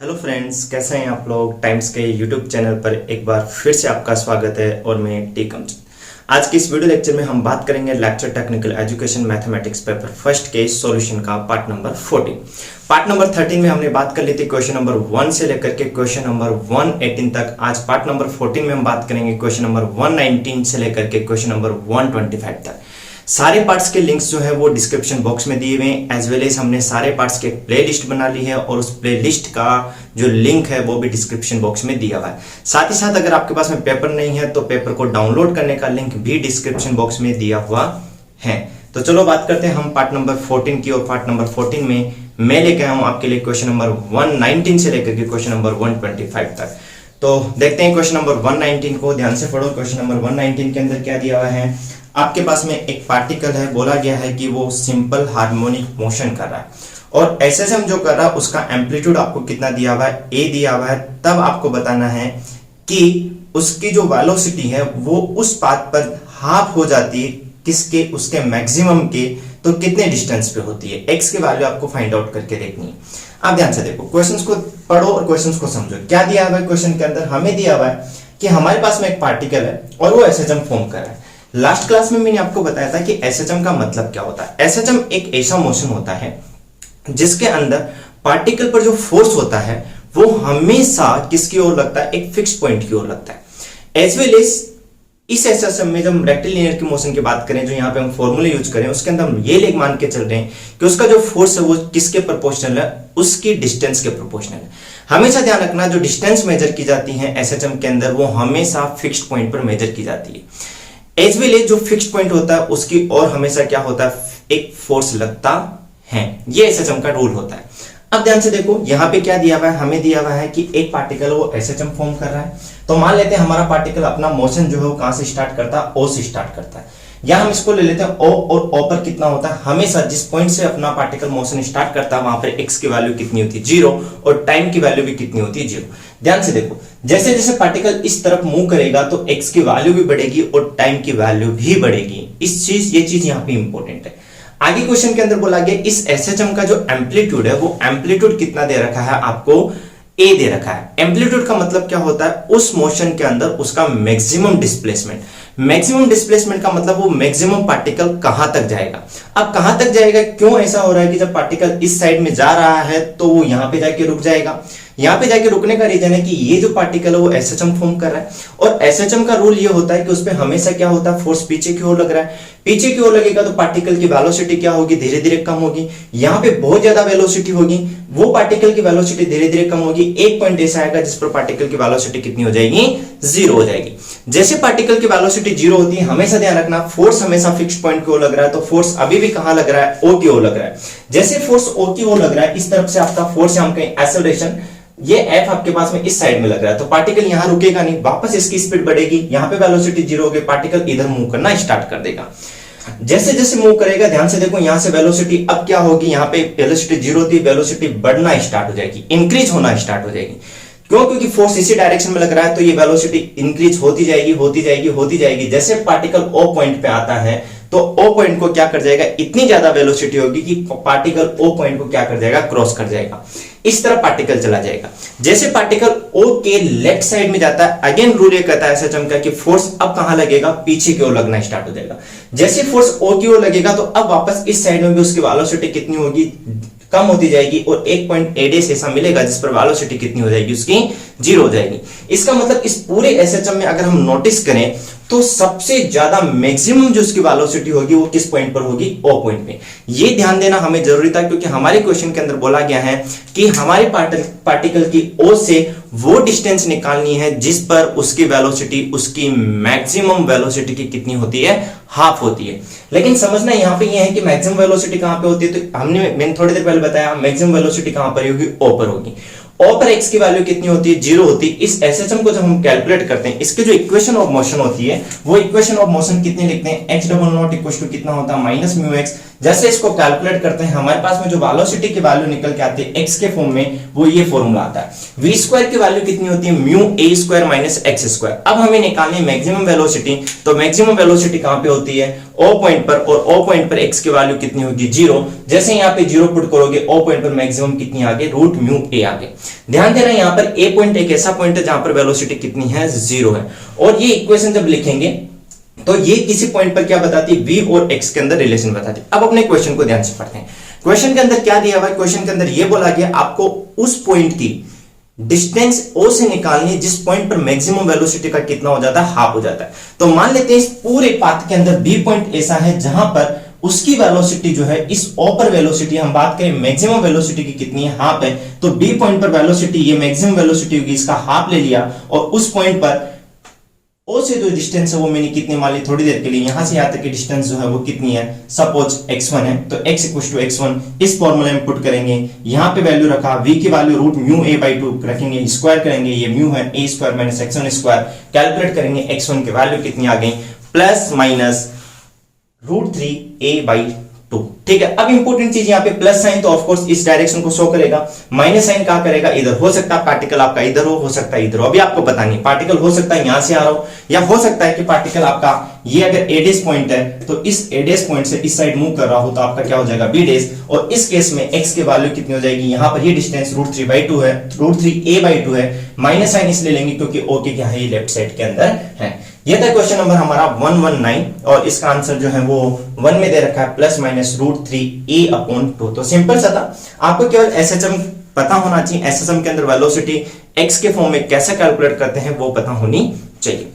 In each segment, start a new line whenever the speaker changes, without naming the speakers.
Hello friends, कैसे हैं आप लोग। टाइम्स के यूट्यूब चैनल पर एक बार फिर से आपका स्वागत है और मैं टी कमचंद। आज की इस वीडियो लेक्चर में हम बात करेंगे lecture technical education mathematics paper first के सॉल्यूशन का पार्ट नंबर 14। पार्ट नंबर 13 में हमने बात कर ली थी क्वेश्चन नंबर 1 से लेकर के क्वेश्चन नंबर 118 तक। आज पार्ट नंबर 14 में हम बात करेंगे क्वेश्चन नंबर 119 से लेकर के क्वेश्चन नंबर 125 तक। सारे पार्ट्स के लिंक्स जो है वो डिस्क्रिप्शन बॉक्स में दिए हुए हैं, एज वेल एज हमने सारे पार्ट्स की एक प्लेलिस्ट बना ली है और उस प्लेलिस्ट का जो लिंक है वो भी डिस्क्रिप्शन बॉक्स में दिया हुआ है। साथ ही साथ अगर आपके पास में पेपर नहीं है तो पेपर को डाउनलोड करने का लिंक भी डिस्क्रिप्शन बॉक्स में दिया हुआ है। तो चलो बात करते हैं हम पार्ट नंबर 14 की। और पार्ट नंबर 14 में मैं लेके आया हूं आपके लिए क्वेश्चन नंबर 119 से लेकर के क्वेश्चन नंबर 125 तक। तो देखते हैं क्वेश्चन नंबर 119 को, ध्यान से पढ़ो। क्वेश्चन नंबर 119 के अंदर क्या दिया हुआ है, आपके पास में एक पार्टिकल है, बोला गया है कि वो सिंपल हार्मोनिक मोशन कर रहा है और एसएसएम जो कर रहा है उसका एम्पलीट्यूड आपको कितना दिया हुआ है, ए दिया हुआ है। तब आपको बताना है कि उसकी जो वेलोसिटी है वो उस पाथ पर हाफ हो जाती है किसके, उसके मैक्सिमम के, तो कितने डिस्टेंस पे होती है। एक्स की वैल्यू आपको फाइंड आउट करके देखनी है। आप ध्यान से देखो, क्वेश्चंस को पढ़ो और क्वेश्चंस को समझो। क्या दिया हुआ है क्वेश्चन के अंदर, हमें दिया हुआ है कि हमारे पास में एक पार्टिकल है और वो एसएचएम फॉर्म कर रहा है। लास्ट क्लास में मैंने आपको बताया था कि एसएचएम का मतलब क्या होता है। एसएचएम एक ऐसा मोशन होता है जिसके अंदर पार्टिकल पर जो फोर्स होता है वो हमेशा किसकी ओर लगता है, एक फिक्स पॉइंट की ओर लगता है। एज वेल एज इस एसएचएम में जब हम रेक्टिलिनियर की मोशन की बात करें, जो यहाँ पे हम फॉर्मूला यूज करें, उसके अंदर हम ये लेख मान के चल रहे हैं कि उसका जो फोर्स है वो किसके प्रोपोर्शनल है, उसकी डिस्टेंस के प्रोपोर्शनल है। हमेशा ध्यान रखना, जो डिस्टेंस मेजर की जाती है एसएचएम के अंदर वो हमेशा फिक्स्ड पॉइंट पर मेजर की जाती है। एज वेल एज जो फिक्स्ड पॉइंट होता है उसकी और हमेशा क्या होता है, एक फोर्स लगता है। ये एसएचएम का रूल होता है। अब ध्यान से देखो, यहाँ पे क्या दिया हुआ है, हमें दिया हुआ है कि एक पार्टिकल वो एसएचएम फॉर्म कर रहा है। तो मान लेते हैं हमारा पार्टिकल अपना मोशन जो है वो कहां से स्टार्ट करता है, ओ से स्टार्ट करता है। या हम इसको ले लेते हैं ओ, और ओ पर कितना होता है, हमेशा जिस पॉइंट से अपना पार्टिकल मोशन स्टार्ट करता है वहां पर एक्स की वैल्यू कितनी होती है, 0, और टाइम की वैल्यू भी कितनी होती है, 0। ध्यान से देखो, जैसे जैसे पार्टिकल इस तरफ मूव करेगा तो एक्स की वैल्यू भी बढ़ेगी और टाइम की वैल्यू भी बढ़ेगी। ये चीज यहाँ पे इंपॉर्टेंट है। आगे क्वेश्चन के अंदर बोला गया इस एसएचएम का जो एम्पलीट्यूड है वो एम्पलीट्यूड कितना दे रखा है, आपको ए दे रखा है। एम्पलीट्यूड का मतलब क्या होता है, उस मोशन के अंदर उसका मैक्सिमम डिस्प्लेसमेंट। मैक्सिमम डिस्प्लेसमेंट का मतलब वो मैक्सिमम पार्टिकल कहां तक जाएगा। अब कहां तक जाएगा, क्यों ऐसा हो रहा है कि जब पार्टिकल इस साइड में जा रहा है तो वो यहां पे जाके रुक जाएगा। यहां पे जाके रुकने का रीजन है कि ये जो पार्टिकल है वो एसएचएम फॉर्म कर रहा है और एसएचएम का रूल ये होता है कि उसपे हमेशा क्या होता है, फोर्स पीछे की ओर लग रहा है। पीछे की ओर लगेगा तो पार्टिकल की वेलोसिटी क्या होगी, धीरे धीरे कम होगी। यहाँ पे बहुत ज्यादा वेलोसिटी होगी, वो पार्टिकल की वेलोसिटी धीरे धीरे कम होगी। एक पॉइंट ऐसा आएगा जिस पर पार्टिकल की वेलोसिटी कितनी हो जाएगी, 0 हो जाएगी। जैसे पार्टिकल की वेलोसिटी 0 होती है, हमेशा ध्यान रखना फोर्स हमेशा फिक्स्ड पॉइंट की ओर लग रहा है, तो फोर्स अभी भी कहां लग रहा है, ओ की ओर लग रहा है। जैसे फोर्स ओ की ओर लग रहा है, इस तरफ से आपका फोर्स हम कहें एक्सेलरेशन, ये एफ आपके पास में इस साइड में लग रहा है, तो पार्टिकल यहां रुकेगा नहीं, वापस इसकी स्पीड बढ़ेगी। यहां पे वेलोसिटी 0 हो गई, पार्टिकल इधर मूव करना स्टार्ट कर देगा। जैसे जैसे मूव करेगा, ध्यान से देखो, यहां से वेलोसिटी अब क्या होगी, यहां पे वेलोसिटी 0 थी, वेलोसिटी बढ़ना स्टार्ट हो जाएगी, इंक्रीज होना स्टार्ट हो जाएगी। क्यों, क्योंकि फोर्स इसी डायरेक्शन में लग रहा है, तो ये वेलोसिटी इंक्रीज होती जाएगी होती जाएगी होती जाएगी। जैसे पार्टिकल ओ पॉइंट पे आता है तो ओ पॉइंट को क्या कर जाएगा, इतनी ज्यादा वेलोसिटी होगी कि पार्टिकल ओ पॉइंट को क्या कर जाएगा, क्रॉस कर जाएगा, इस तरह पार्टिकल चला जाएगा। जैसे पार्टिकल ओ के लेफ्ट साइड में जाता है, अगेन रूल ये कहता है एसएचएम का कि फोर्स अब कहां लगेगा, पीछे की ओर लगना स्टार्ट हो जाएगा। जैसे फोर्स ओ की ओर लगेगा तो अब वापस इस साइड में भी उसकी वेलोसिटी कितनी होगी, कम होती जाएगी और एक पॉइंट एडेस ऐसा मिलेगा जिस पर वेलोसिटी कितनी हो जाएगी, उसकी 0 हो जाएगी। इसका मतलब इस पूरे एसएचएम में अगर हम नोटिस करें तो सबसे ज्यादा मैक्सिमम जो उसकी वेलोसिटी होगी वो किस पॉइंट पर होगी, ओ पॉइंट पे। ये ध्यान देना हमें जरूरी था क्योंकि हमारे क्वेश्चन के अंदर बोला गया है कि हमारे पार्टिकल की ओ से वो डिस्टेंस निकालनी है जिस पर उसकी वेलोसिटी, उसकी मैक्सिमम वेलोसिटी की कितनी होती है, हाफ होती है। लेकिन समझना यहाँ पे ये है कि मैक्सिमम वेलोसिटी कहां पे होती है, तो मैंने थोड़ी देर पहले बताया मैक्सिमम वेलोसिटी कहां पर होगी, ओ पर होगी। ओ पर एक्स की वैल्यू कितनी होती है, 0 होती है। इस एसएचएम को जब हम कैलकुलेट करते हैं, इसके जो इक्वेशन ऑफ मोशन होती है वो इक्वेशन ऑफ मोशन कितनी लिखते हैं, x double not equal to कितना होता है, माइनस म्यू एक्स। जैसे इसको कैलकुलेट करते हैं हमारे पास में जो वेलोसिटी की वैल्यू निकल के आती है x के फॉर्म में, वो ये फॉर्मूला आता है। v स्क्वायर की वैल्यू कितनी होती है, mu a square minus x square. अब हमें निकालनी है मैक्सिमम वेलोसिटी, तो मैक्सिमम वेलोसिटी कहां पे होती है, ओ पॉइंट पर, और ओ पॉइंट पर x की वैल्यू कितनी होगी, 0। जैसे यहाँ पे 0 पुट करोगे, ओ पॉइंट पर मैक्सिमम कितनी आ गई, रूट म्यू a आ गई। ध्यान देना यहाँ पर ए पॉइंट एक ऐसा पॉइंट है जहां पर वेलोसिटी कितनी है, 0 है। और ये इक्वेशन जब लिखेंगे तो ये किसी पॉइंट पर क्या बताती है, v और x के अंदर रिलेशन बताती है। अब अपने क्वेश्चन को ध्यान से पढ़ते हैं। क्वेश्चन के अंदर क्या दिया हुआ है, क्वेश्चन के अंदर ये बोला गया आपको उस पॉइंट की डिस्टेंस o से निकालनी है जिस पॉइंट पर मैक्सिमम वेलोसिटी का कितना हो जाता है, हाफ हो जाता है। तो मान लेते हैं इस पूरे पाथ के अंदर b पॉइंट ऐसा है जहां पर उसकी वेलोसिटी जो है, इस o पर वेलोसिटी हम बात करें मैक्सिमम वेलोसिटी की कितनी है, हाफ है। तो b पॉइंट पर वेलोसिटी, ये मैक्सिमम वेलोसिटी होगी, इसका हाफ ले लिया और उस पॉइंट पर o से जो डिस्टेंस है वो मैंने कितनी मान ली थोड़ी देर के लिए, यहां से यहां तक की डिस्टेंस जो है वो कितनी है, सपोज x1 है। तो x = x1 इस फॉर्मूले में पुट करेंगे, यहां पे वैल्यू रखा, v की वैल्यू √μa/2 रखेंगे, स्क्वायर करेंगे, ये म्यू है a² - x1², कैलकुलेट करेंगे, x1 की वैल्यू कितनी आ गई, ±√3a/2। ठीक है। अब इंपॉर्टेंट चीज यहाँ पे प्लस साइन तो ऑफ कोर्स इस डायरेक्शन को शो करेगा, माइनस साइन कहां करेगा, इधर। हो सकता है पार्टिकल आपका इधर हो सकता है इधर हो, अभी आपको पता नहीं, पार्टिकल हो सकता है यहां से आ रहा हो, या हो सकता है कि पार्टिकल आपका ये अगर ए डैश पॉइंट है तो इस ए डैश पॉइंट से इस साइड मूव कर रहा हो तो आपका क्या हो जाएगा, बी डैश। और इस केस में x की वैल्यू कितनी हो जाएगी, यहां पर ये डिस्टेंस √3/2 है, √3a/2 है, माइनस साइन इसलिए लेंगे क्योंकि o के क्या है, ये लेफ्ट साइड के अंदर है। ये था क्वेश्चन नंबर हमारा 119 और इसका आंसर जो है वो 1 में दे रखा है ±√3a/2। तो सिंपल सा था, आपको केवल SHM पता होना चाहिए, SHM के अंदर वेलोसिटी x के फॉर्म में कैसे कैलकुलेट करते हैं वो पता होनी चाहिए।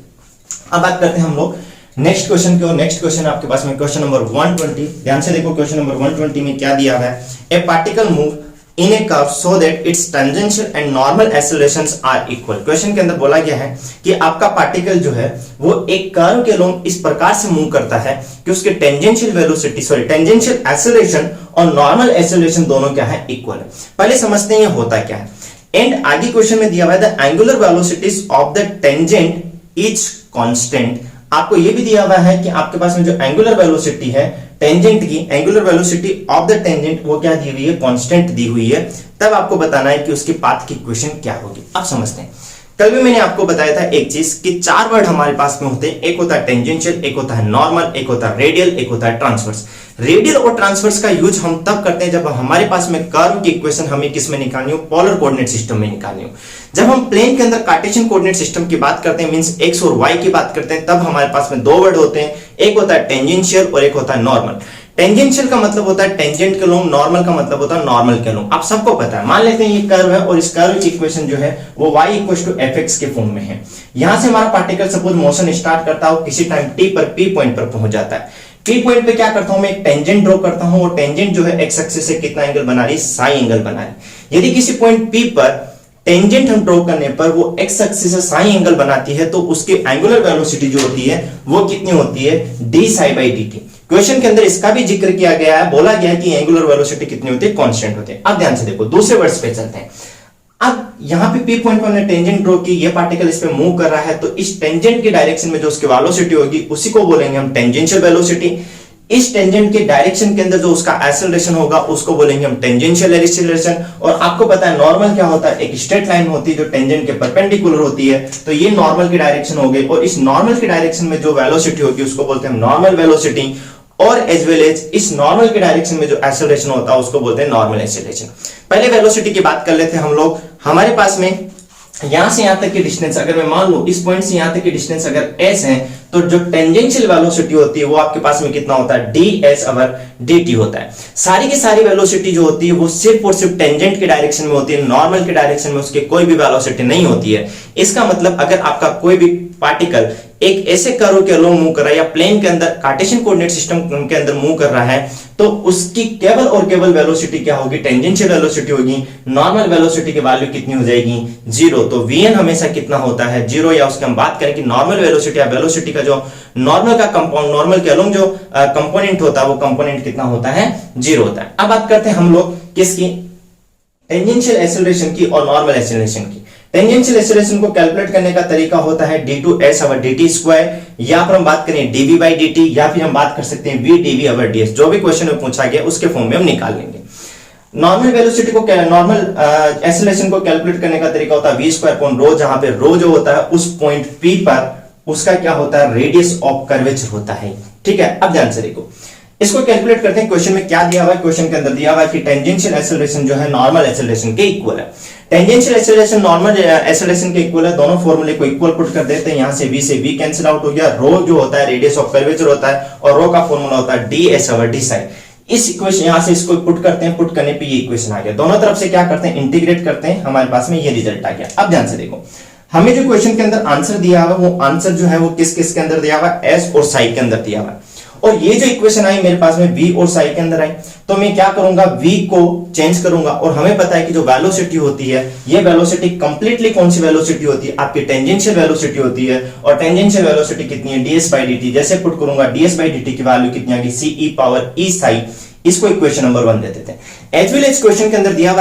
अब बात करते हैं हम लोग नेक्स्ट क्वेश्चन की और नेक्स्ट क्वेश्चन आपके पास में क्वेश्चन नंबर 120। ध्यान से देखो क्वेश्चन नंबर 120 में क्या दिया हुआ है, ए particle move in a curve so that its tangential and normal accelerations are equal। Question के अंदर बोला गया है कि आपका पार्टिकल जो है वो एक कर्व के अलोंग इस प्रकार से मूव करता है कि उसके टेंजेंशियल एक्सेलरेशन और नॉर्मल एक्सेलरेशन दोनों क्या है, इक्वल है। पहले समझते हैं ये होता क्या है। एंड आगे क्वेश्चन में दिया हुआ है the angular velocities of the tangent is constant. आपको ये भी दिया हुआ है कि आपके पास में जो एंगुलर वेलोसिटी है टेंजेंट की, angular velocity of the tangent वो क्या दी हुई है, कांस्टेंट दी हुई है। तब आपको बताना है कि उसके पाथ की इक्वेशन क्या होगी। अब समझते हैं, कल भी मैंने आपको बताया था एक चीज कि 4 वर्ड हमारे पास में होते हैं, एक होता है टेंजेंशियल, एक होता है नॉर्मल, एक होता है रेडियल, एक होता है ट्रांसवर्स। रेडियल और ट्रांसवर्स का यूज हम तब करते हैं जब हमारे पास में कर्व की इक्वेशन हमें किस में निकालनी हो, पोलर कोऑर्डिनेट सिस्टम में निकालनी हो। जब हम प्लेन के अंदर कार्टेशियन कोऑर्डिनेट सिस्टम की बात करते हैं, मींस एक्स और वाई की बात करते हैं, तब हमारे पास में 2 वर्ड होते हैं, एक होता है टेंजेंशियल और एक होता है नॉर्मल। टेंजेंशियल का मतलब होता है टेंजेंट के अलोंग, नॉर्मल का मतलब होता है नॉर्मल के अलोंग। आप सबको पता है, मान लेते हैं ये कर्व है और इस कर्व की इक्वेशन जो है वो y = fx के फॉर्म में है। यहां से हमारा पार्टिकल सपोज मोशन स्टार्ट करता हो, किसी टाइम t पर p पॉइंट पर पहुंच जाता है। p पॉइंट पे क्या करता हूं मैं, एक टेंजेंट ड्रॉ करता हूं और टेंजेंट जो है x एक्सिस से कितना एंगल बना रही है, साई एंगल बना रही है। यदि किसी पॉइंट p पर टेंजेंट हम ड्रॉ करने पर वो x एक्सिस से साई एंगल बनाती है तो उसकी एंगुलर वेलोसिटी जो होती है वो कितनी होती है, d(ψ/dt)। क्वेश्चन के अंदर इसका भी जिक्र किया गया है, बोला गया है कि एंगुलर वेलोसिटी कितनी होती है, कांस्टेंट होती है। अब ध्यान से देखो, दूसरे वर्ड्स पे चलते हैं। अब यहां पे p पॉइंट पर हमने टेंजेंट ड्रॉ की, ये पार्टिकल इस पे मूव कर रहा है, तो इस टेंजेंट के डायरेक्शन में जो उसकी वेलोसिटी होगी उसी को बोलेंगे हम टेंजेंशियल वेलोसिटी। इस टेंजेंट के डायरेक्शन के अंदर जो उसका एक्सेलरेशन होगा उसको बोलेंगे हम टेंजेंशियल एक्सेलरेशन। और आपको पता है नॉर्मल क्या होता है, एक स्ट्रेट लाइन होती है जो टेंजेंट के परपेंडिकुलर होती है, तो ये नॉर्मल की डायरेक्शन हो गई। और इस नॉर्मल की डायरेक्शन में जो वेलोसिटी होगी उसको बोलते हैं नॉर्मल वेलोसिटी, और एज वेल एज इस नॉर्मल के डायरेक्शन में जो एक्सेलरेशन होता है उसको बोलते हैं नॉर्मल एक्सेलरेशन। पहले वेलोसिटी की बात कर लेते हैं हम लोग। हमारे पास में यहां से यहां तक की डिस्टेंस, अगर मैं मान लूं इस पॉइंट से यहां तक की डिस्टेंस अगर s है, तो जो टेंजेंशियल वेलोसिटी होती है वो आपके पास में कितना होता है, ds/dt होता है। सारी की सारी वेलोसिटी जो होती है वो सिर्फ और सिर्फ टेंजेंट के डायरेक्शन में होती है, नॉर्मल के डायरेक्शन में उसके कोई भी वेलोसिटी नहीं होती है। इसका मतलब अगर आपका कोई भी पार्टिकल एक ऐसे कर्व के अलोंग मूव कर रहा है या प्लेन के अंदर कार्टेशियन कोऑर्डिनेट सिस्टम के अंदर मूव कर रहा है, तो उसकी केवल और केवल वेलोसिटी क्या होगी, टेंजेंशियल वेलोसिटी होगी। नॉर्मल वेलोसिटी की वैल्यू कितनी हो जाएगी, 0। तो vn हमेशा कितना होता है, 0। या उसके हम बात करें कि नॉर्मल वेलोसिटी या वेलोसिटी का जो नॉर्मल का कंपाउंड, नॉर्मल के अलोंग जो कंपोनेंट होता है वो कंपोनेंट कितना होता है, 0 होता है। अब बात करते हैं हम लोग किसकी, टेंजेंशियल एक्सेलरेशन की और नॉर्मल एक्सेलरेशन की। टेंजेंशियल एक्सेलरेशन को कैलकुलेट करने का तरीका होता है d2s/dt², या फिर हम बात करें dv/dt, या फिर हम बात कर सकते हैं vdv/ds। जो भी क्वेश्चन में पूछा गया उसके फॉर्म में हम निकाल लेंगे। नॉर्मल वेलोसिटी को, नॉर्मल एक्सेलरेशन को कैलकुलेट करने का तरीका होता है v²/ρ, जहां पे ρ जो होता है उस पॉइंट p पर उसका क्या होता है, रेडियस ऑफ कर्वेचर होता है। ठीक है। अब ध्यान से देखो, इसको कैलकुलेट करते हैं। क्वेश्चन में क्या दिया हुआ है, क्वेश्चन के अंदर दिया हुआ है कि टेंजेंशियल एक्सेलरेशन जो है नॉर्मल एक्सेलरेशन के इक्वल है। टेंजेंशियल एक्सेलरेशन नॉर्मल एक्सेलरेशन के इक्वल है, दोनों फॉर्मूले को इक्वल पुट कर देते हैं। यहां से v कैंसिल आउट हो गया, रो जो होता है रेडियस ऑफ कर्वेचर होता है और रो का फॉर्मूला होता है ds/d साइन। इस इक्वेशन यहां से इसको पुट करते हैं, पुट करने पे ये इक्वेशन आ गया। दोनों तरफ से क्या करते हैं, इंटीग्रेट करते हैं, हमारे पास में ये रिजल्ट आ गया। अब ध्यान से देखो, हमें जो क्वेश्चन के अंदर आंसर दिया हुआ है वो आंसर जो है वो किस किस के अंदर दिया हुआ है, एस और साई के अंदर दिया हुआ है। और ये जो इक्वेशन आई मेरे पास में v और साई के अंदर आई, तो मैं क्या करूंगा, v को चेंज करूंगा। और हमें पता है कि जो वेलोसिटी होती है, ये वेलोसिटी कंप्लीटली कौन सी वेलोसिटी होती है, आपकी टेंजेंशियल वेलोसिटी होती है। और टेंजेंशियल वेलोसिटी कितनी है, ds/dt। जैसे पुट करूंगा ds/dt की वैल्यू कितनी आ गई, ce⁻e साई। इसको इक्वेशन नंबर 1 दे देते हैं। एज वेल इस क्वेश्चन के अंदर दिया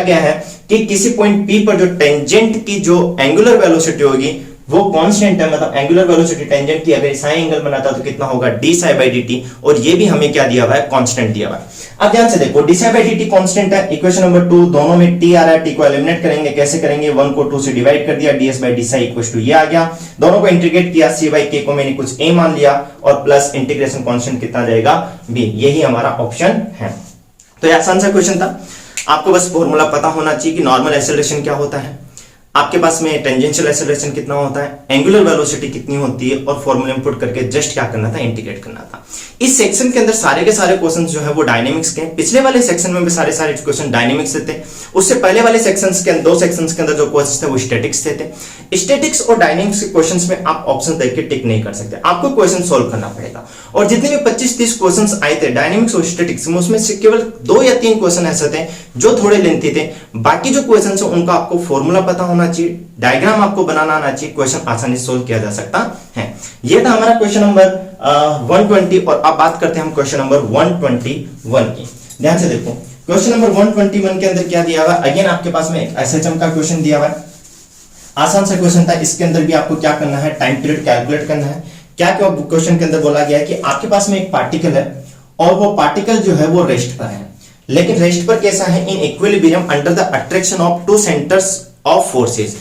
गया है कि किसी पॉइंट P पर जो टेंजेंट की जो एंगुलर वेलोसिटी होगी वो कांस्टेंट है, मतलब एंगुलर वेलोसिटी टेंजेंट की अगर साइन एंगल बनाता तो कितना होगा, dψ/dt। और ये भी हमें क्या दिया हुआ है, कांस्टेंट दिया हुआ है। अब ध्यान से देखो, dψ/dt कांस्टेंट है। इक्वेशन नंबर 2, दोनों में t आ रहा है, t को एलिमिनेट करेंगे। कैसे करेंगे, 1 को 2 से डिवाइड कर दिया, ds/dψ इक्वल टू ये आ गया। दोनों को इंटीग्रेट किया, c/k को मैंने कुछ a मान लिया और प्लस इंटीग्रेशन कांस्टेंट कितना जाएगा, b। यही हमारा ऑप्शन है। तो ये आसान सा क्वेश्चन था, आपको बस फॉर्मूला पता होना चाहिए कि नॉर्मल एक्सेलरेशन क्या होता है, आपके पास में टेंजेंशियल एक्सेलरेशन कितना होता है, एंगुलर वेलोसिटी कितनी होती है, और फॉर्मूले में पुट करके जस्ट क्या करना था, इंटीग्रेट करना था। इस सेक्शन के अंदर सारे के सारे क्वेश्चंस जो है वो डायनेमिक्स के। पिछले वाले सेक्शन में भी सारे क्वेश्चन डायनेमिक्स थे। उससे पहले वाले सेक्शंस के दो सेक्शंस के अंदर जो क्वेश्चंस थे वो स्टैटिक्स थे। स्टैटिक्स और डायनेमिक्स के क्वेश्चंस में आप ऑप्शन देख के टिक नहीं कर सकते, आपको क्वेश्चन सोल्व करना पड़ेगा। और जितने भी 25-30 क्वेश्चंस आए थे डायनेमिक्स और स्टैटिक्स में, उसमें से केवल 2 या 3 क्वेश्चन ऐसे थे जो थोड़े लेंथी थे। बाकी जो क्वेश्चन है उनका आपको फॉर्मूला पता होना चाहिए, डायग्राम आपको बनाना आना चाहिए, क्वेश्चन आसानी से सोल्व किया जा सकता है। ये था हमारा क्वेश्चन नंबर 120। और अब बात करते हैं हम क्वेश्चन नंबर 121 की। ध्यान से देखो, क्वेश्चन नंबर 121 के अंदर क्या दिया हुआ है, अगेन आपके पास में एसएचएम का क्वेश्चन दिया हुआ है। आसान सा क्वेश्चन था, इसके अंदर भी आपको क्या करना है, टाइम पीरियड कैलकुलेट करना है। क्या क्वेश्चन के अंदर बोला गया है कि आपके पास में एक पार्टिकल है और वो पार्टिकल जो है वो रेस्ट पर है, लेकिन रेस्ट पर कैसा है, in equilibrium under the attraction of 2 centres of forces.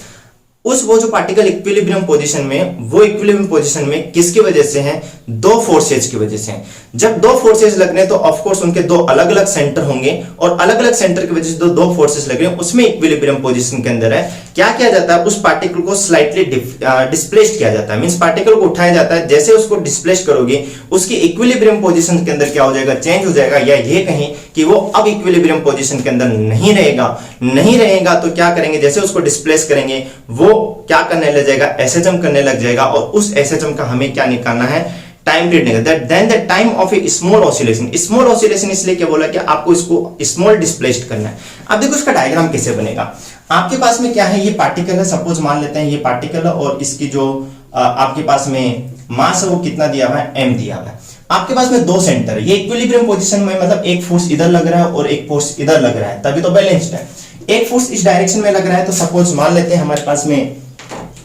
वो जो पार्टिकल इक्विलिब्रियम पोजीशन में, वो इक्विलिब्रियम पोजीशन में किसकी वजह से है, 2 फोर्सेज की वजह से है। जब 2 फोर्सेज लग रहे हैं तो ऑफ कोर्स उनके 2 अलग अलग सेंटर होंगे, और अलग अलग सेंटर की वजह से 2 फोर्सेज लग रहे हैं, उसमें इक्विलिब्रियम पोजीशन के अंदर है। क्या किया जाता है, उस पार्टिकल को स्लाइटली डिस्प्लेस्ड किया जाता है, मींस पार्टिकल को उठाया जाता है। जैसे उसको डिस्प्लेस करोगे उसकी इक्विलिब्रियम पोजीशन के अंदर क्या हो जाएगा, चेंज हो जाएगा, या ये कहें कि वो अब इक्विलिब्रियम पोजीशन के अंदर नहीं रहेगा। तो क्या करेंगे, जैसे उसको डिस्प्लेस करेंगे वो क्या करने लग जाएगा, एसएचएम करने लग जाएगा। और उस एसएचएम का हमें क्या निकालना है, टाइम पीरियड निकालना। Then the time of a small oscillation. Small oscillation इसलिए क्या बोला कि आपको इसको स्मॉल डिस्प्लेस्ड करना है। अब देखो इसका डायग्राम कैसे बनेगा। आपके पास में क्या है, ये पार्टिकल है, सपोज मान लेते हैं ये पार्टिकल है, और इसकी जो आपके पास में मास है वो कितना दिया हुआ है, m दिया हुआ है। आपके पास में 2 सेंटर है, ये इक्विलिब्रियम पोजीशन में, मतलब एक फोर्स इधर लग रहा है और एक फोर्स इधर लग रहा है, तभी तो बैलेंस्ड है। एक फोर्स इस डायरेक्शन में लग रहा है, तो सपोज मान लेते हैं हमारे पास में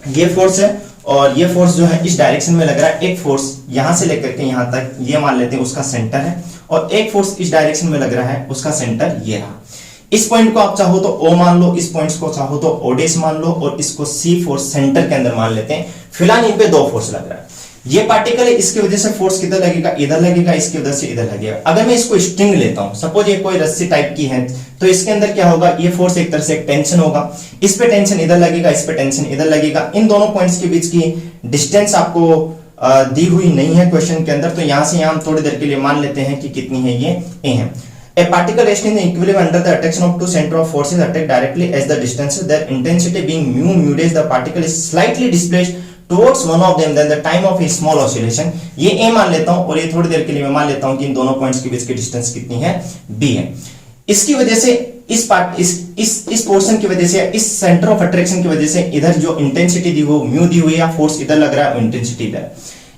ये फोर्स है और ये फोर्स जो है इस डायरेक्शन में लग रहा है। एक फोर्स यहां से लेकर के यहां तक ये मान लेते हैं उसका सेंटर है, और एक फोर्स इस डायरेक्शन में लग रहा है, उसका सेंटर ये रहा। इस पॉइंट को आप चाहो तो O मान लो, इस पॉइंट को चाहो तो O' मान लो, और इसको C फोर्स सेंटर के अंदर मान लेते हैं। फिलहाल इन पे 2 फोर्स लग रहा है। ये पार्टिकल है, इसकी वजह से फोर्स किधर लगेगा, इधर लगेगा, इसकी वजह से इधर लगेगा। अगर मैं इसको स्ट्रिंग लेता हूं, सपोज ये कोई रस्सी टाइप की है, तो इसके अंदर क्या होगा, ये फोर्स एक तरह से एक टेंशन होगा, इस पे टेंशन इधर लगेगा, इस पे टेंशन इधर लगेगा। इन दोनों पॉइंट्स के बीच की डिस्टेंस आपको दी हुई नहीं है क्वेश्चन के अंदर, तो यहां से यहां हम थोड़ी देर के लिए मान लेते हैं कि कितनी है, ये a है। A particle resting in the equilibrium under the attraction of 2 center of forces attack directly as the distances, their intensity being mu dash, the particle is slightly displaced towards one of them, then the time of a small oscillation। ये a मान लेता हूं, और ये थोड़ी देर के लिए मैं मान लेता हूं कि इन दोनों पॉइंट्स के बीच की डिस्टेंस कितनी है, b है। इसकी वजह से इस पोर्शन की वजह से, इस सेंटर ऑफ अट्रैक्शन की वजह से इधर जो इंटेंसिटी दी वो म्यू दी हुई है, फोर्स इधर लग रहा है, इंटेंसिटी इधर,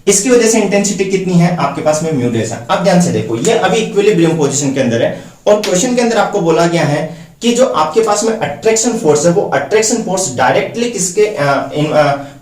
इसकी वजह से इंटेंसिटी कितनी है आपके पास में, म्यू डेश है। अब ध्यान से देखो, ये अभी इक्विलिब्रियम पोजीशन के अंदर है, और क्वेश्चन के अंदर आपको बोला गया है कि जो आपके पास में अट्रैक्शन फोर्स है, वो अट्रैक्शन फोर्स डायरेक्टली किसके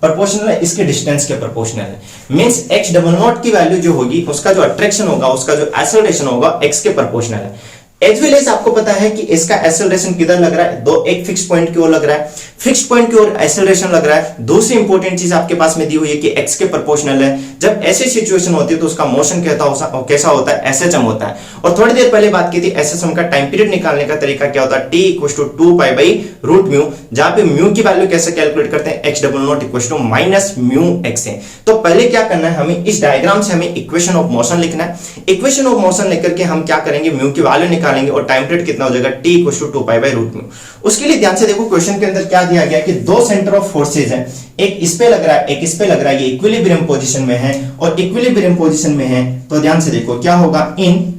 प्रोपोर्शनल है, इसके डिस्टेंस के प्रोपोर्शनल है। मींस x डबल नॉट की वैल्यू जो होगी, उसका जो अट्रैक्शन होगा, उसका जो एक्सेलरेशन होगा, x के प्रोपोर्शनल है। एज वेल एज आपको पता है कि इसका एक्सेलरेशन किधर लग रहा है, दो एक फिक्स पॉइंट की ओर लग रहा है, फिक्स पॉइंट की ओर एक्सेलरेशन लग रहा है। दूसरी इंपॉर्टेंट चीज आपके पास में दी हुई है कि एक्स के प्रोपोर्शनल है। जब ऐसी सिचुएशन होती है तो उसका मोशन कैसा होता है, एसएचएम होता है। और थोड़ी देर पहले बात की थी एसएचएम का टाइम पीरियड निकालने का तरीका क्या होता है, t इक्वल टू 2π/√μ, जहां पे म्यू की वैल्यू कैसे कैलकुलेट करते हैं, x double not equal to minus mu x है। तो पहले क्या करना है, हमें इस डायग्राम से हमें इक्वेशन ऑफ मोशन लिखना है। इक्वेशन ऑफ मोशन लेकर के हम क्या करेंगे, म्यू की वैल्यू निकालेंगे और टाइम पीरियड कितना हो जाएगा, t इक्वल टू 2π/√μ। उसके लिए ध्यान से देखो क्वेश्चन के अंदर क्या दिया गया कि दो सेंटर ऑफ फोर्सेज है, एक इस पे लग रहा है, एक इस पे लग रहा है, ये इक्विलिब्रियम पोजीशन में है और इक्विलिब्रियम पोजीशन में है। तो ध्यान से देखो क्या होगा, in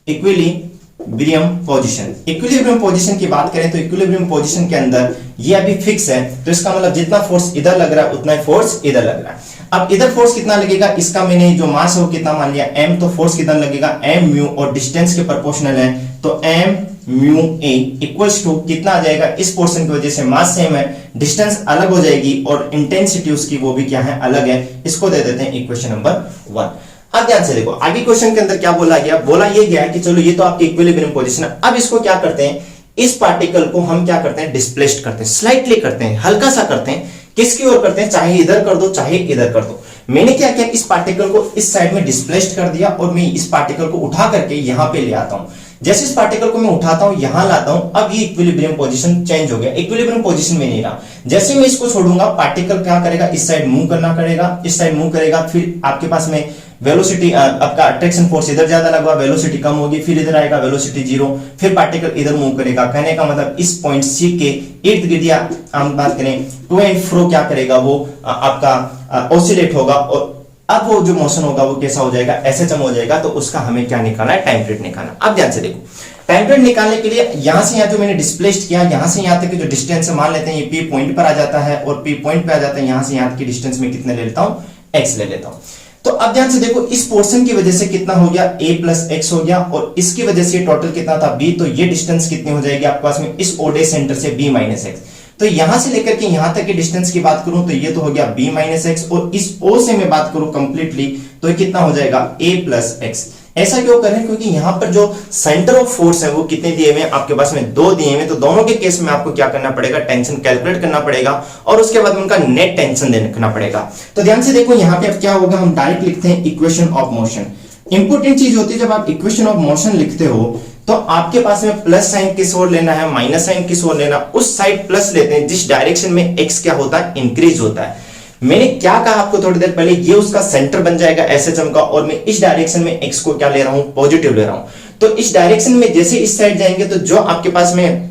equilibrium position. Equilibrium position की बात करें तो इक्विलिब्रियम पोजीशन के अंदर ये अभी फिक्स है, तो इसका मतलब जितना फोर्स इधर लग रहा है उतना ही फोर्स इधर लग रहा है। अब इधर फोर्स कितना लगेगा, इसका मैंने जो मास है वो कितना मान लिया m, तो फोर्स कितना लगेगा m म्यू और डिस्टेंस के प्रोपोर्शनल है, तो m mu a equals to कितना आ जाएगा, इस पोर्शन की वजह से मास सेम है, डिस्टेंस अलग हो जाएगी और इंटेंसिटी उसकी वो भी क्या है, अलग है। इसको दे देते हैं इक्वेशन नंबर 1। अब ध्यान से देखो आगे क्वेश्चन के अंदर क्या बोला गया, बोला ये गया कि चलो ये तो आपकी इक्विलिब्रियम पोजीशन है। अब इसको क्या करते हैं, इस पार्टिकल को हम क्या करते हैं, डिस्प्लेस्ड करते हैं, स्लाइटली करते हैं, हल्का सा करते हैं। किसकी ओर करते हैं, चाहे इधर कर दो चाहे इधर कर दो। मैंने क्या किया, इस पार्टिकल को इस साइड में डिस्प्लेस्ड कर दिया और मैं इस पार्टिकल को उठा करके यहां पे ले आता हूं। जैसे इस पार्टिकल को मैं उठाता हूं यहां लाता हूं, अब ये इक्विलिब्रियम पोजीशन चेंज हो गया, इक्विलिब्रियम पोजीशन में नहीं रहा। जैसे मैं इसको छोड़ूंगा पार्टिकल क्या करेगा, इस साइड मूव करना पड़ेगा, इस साइड मूव करेगा, फिर आपके पास में वेलोसिटी, आपका अट्रैक्शन फोर्स इधर ज्यादा लगा, वेलोसिटी कम होगी, फिर इधर आएगा वेलोसिटी 0, फिर पार्टिकल इधर मूव करेगा। कहने का मतलब इस पॉइंट सी के इर्द गिर्द या हम बात करें टू एंड फ्रो क्या करेगा, वो आपका ऑसिलेट होगा और अब वो जो मोशन होगा वो कैसा हो जाएगा, एसएचएम हो जाएगा। तो उसका हमें क्या निकालना है, टाइम पीरियड निकालना। अब ध्यान से देखो टाइम पीरियड निकालने के लिए यहां से यहां जो मैंने डिस्प्लेस्ड किया, यहां से यहां तक की जो डिस्टेंस है, मान लेते हैं ये पी पॉइंट पर आ जाता है और पी पॉइंट पे आ जाता है, यहां से यहां की डिस्टेंस में कितने ले लेता हूं, एक्स ले लेता हूं। तो अब ध्यान से देखो इस पोर्शन की वजह से कितना हो गया, a प्लस एक्स हो गया और इसकी वजह से टोटल कितना था, b। तो ये डिस्टेंस कितनी हो जाएगी आपके पास में, इस ओडे सेंटर से b माइनस एक्स। तो यहां से लेकर के यहां तक की डिस्टेंस की बात करूं तो ये तो हो गया b माइनस एक्स और इस o से मैं बात करूं कंप्लीटली तो ये कितना हो जाएगा a प्लस एक्स। ऐसा क्यों कर रहे हैं, क्योंकि यहां पर जो सेंटर ऑफ फोर्स है वो कितने दिए हुए हैं आपके पास में, 2 दिए हुए। तो दोनों के केस में आपको क्या करना पड़ेगा, टेंशन कैलकुलेट करना पड़ेगा और उसके बाद उनका नेट टेंशन देखना पड़ेगा। तो ध्यान से देखो यहां पे अब क्या होगा, हम डायरेक्ट लिखते हैं इक्वेशन ऑफ मोशन। इंपॉर्टेंट चीज होती है जब आप इक्वेशन ऑफ मोशन लिखते हो तो आपके पास में प्लस साइन किस ओर लेना है, माइनस साइन किस ओर लेना, उस साइड प्लस लेते हैं जिस डायरेक्शन में एक्स क्या होता है, इंक्रीज होता है। मैंने क्या कहा आपको थोड़ी देर पहले, ये उसका सेंटर बन जाएगा एसएचएम का और मैं इस डायरेक्शन में एक्स को क्या ले रहा हूं, पॉजिटिव ले रहा हूं। तो इस डायरेक्शन में जैसे इस साइड जाएंगे तो जो आपके पास में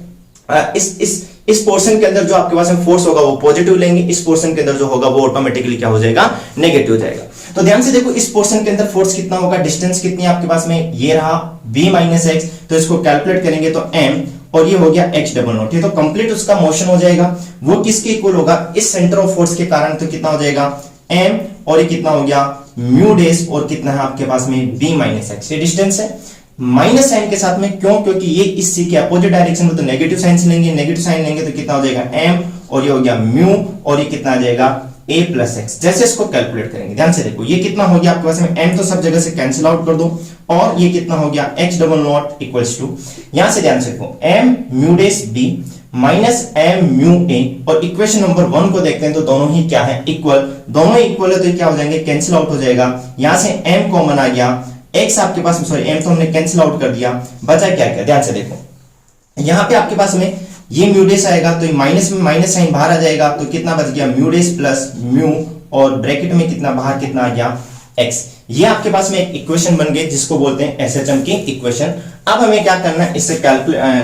इस पोर्शन के अंदर जो आपके पास में फोर्स होगा वो पॉजिटिव लेंगे, इस पोर्शन के अंदर जो होगा वो ऑटोमेटिकली क्या हो जाएगा, नेगेटिव हो जाएगा। तो ध्यान से देखो इस पोर्शन के अंदर फोर्स कितना होगा, डिस्टेंस कितनी है आपके पास में, ये रहा b माइनस एक्स। तो इसको कैलकुलेट करेंगे तो m और ये हो गया x डबल नॉट। ये तो कंप्लीट उसका मोशन हो जाएगा, वो किसके इक्वल होगा, इस सेंटर ऑफ फोर्स के कारण। तो कितना हो जाएगा m और ये कितना हो गया म्यू डेस और कितना है आपके पास में b माइनस एक्स। ये डिस्टेंस है माइनस साइन के साथ में, क्यों, क्योंकि ये इस c के अपोजिट डायरेक्शन में, तो नेगेटिव साइन से लेंगे, नेगेटिव साइन लेंगे तो कितना हो जाएगा m और ये हो गया म्यू और ये कितना आ जाएगा a प्लस एक्स। जैसे इसको कैलकुलेट करेंगे ध्यान से देखो ये कितना हो गया आपके पास में, m तो सब जगह से कैंसिल आउट कर दो और ये कितना हो गया x double not equals to, यहां से ध्यान से देखो m म्यू डेस b minus m mu a और इक्वेशन नंबर 1 को देखते हैं तो दोनों ही क्या है, इक्वल। दोनों इक्वल है तो क्या हो जाएंगे, कैंसिल आउट हो जाएगा। यहां से m कॉमन आ गया, x आपके पास में, सॉरी m तो हमने कैंसिल आउट कर दिया, बचा क्या क्या, ध्यान से देखो यहां पे आपके पास में ये म्यू डेस आएगा तो माइनस में माइनस साइन बाहर आ जाएगा तो कितना बच गया, म्यू डेस प्लस म्यू और ब्रैकेट में कितना बाहर कितना आ गया, x। ये आपके पास में एक इक्वेशन बन गई जिसको बोलते हैं एसएचएम की इक्वेशन। अब हमें क्या करना है, इससे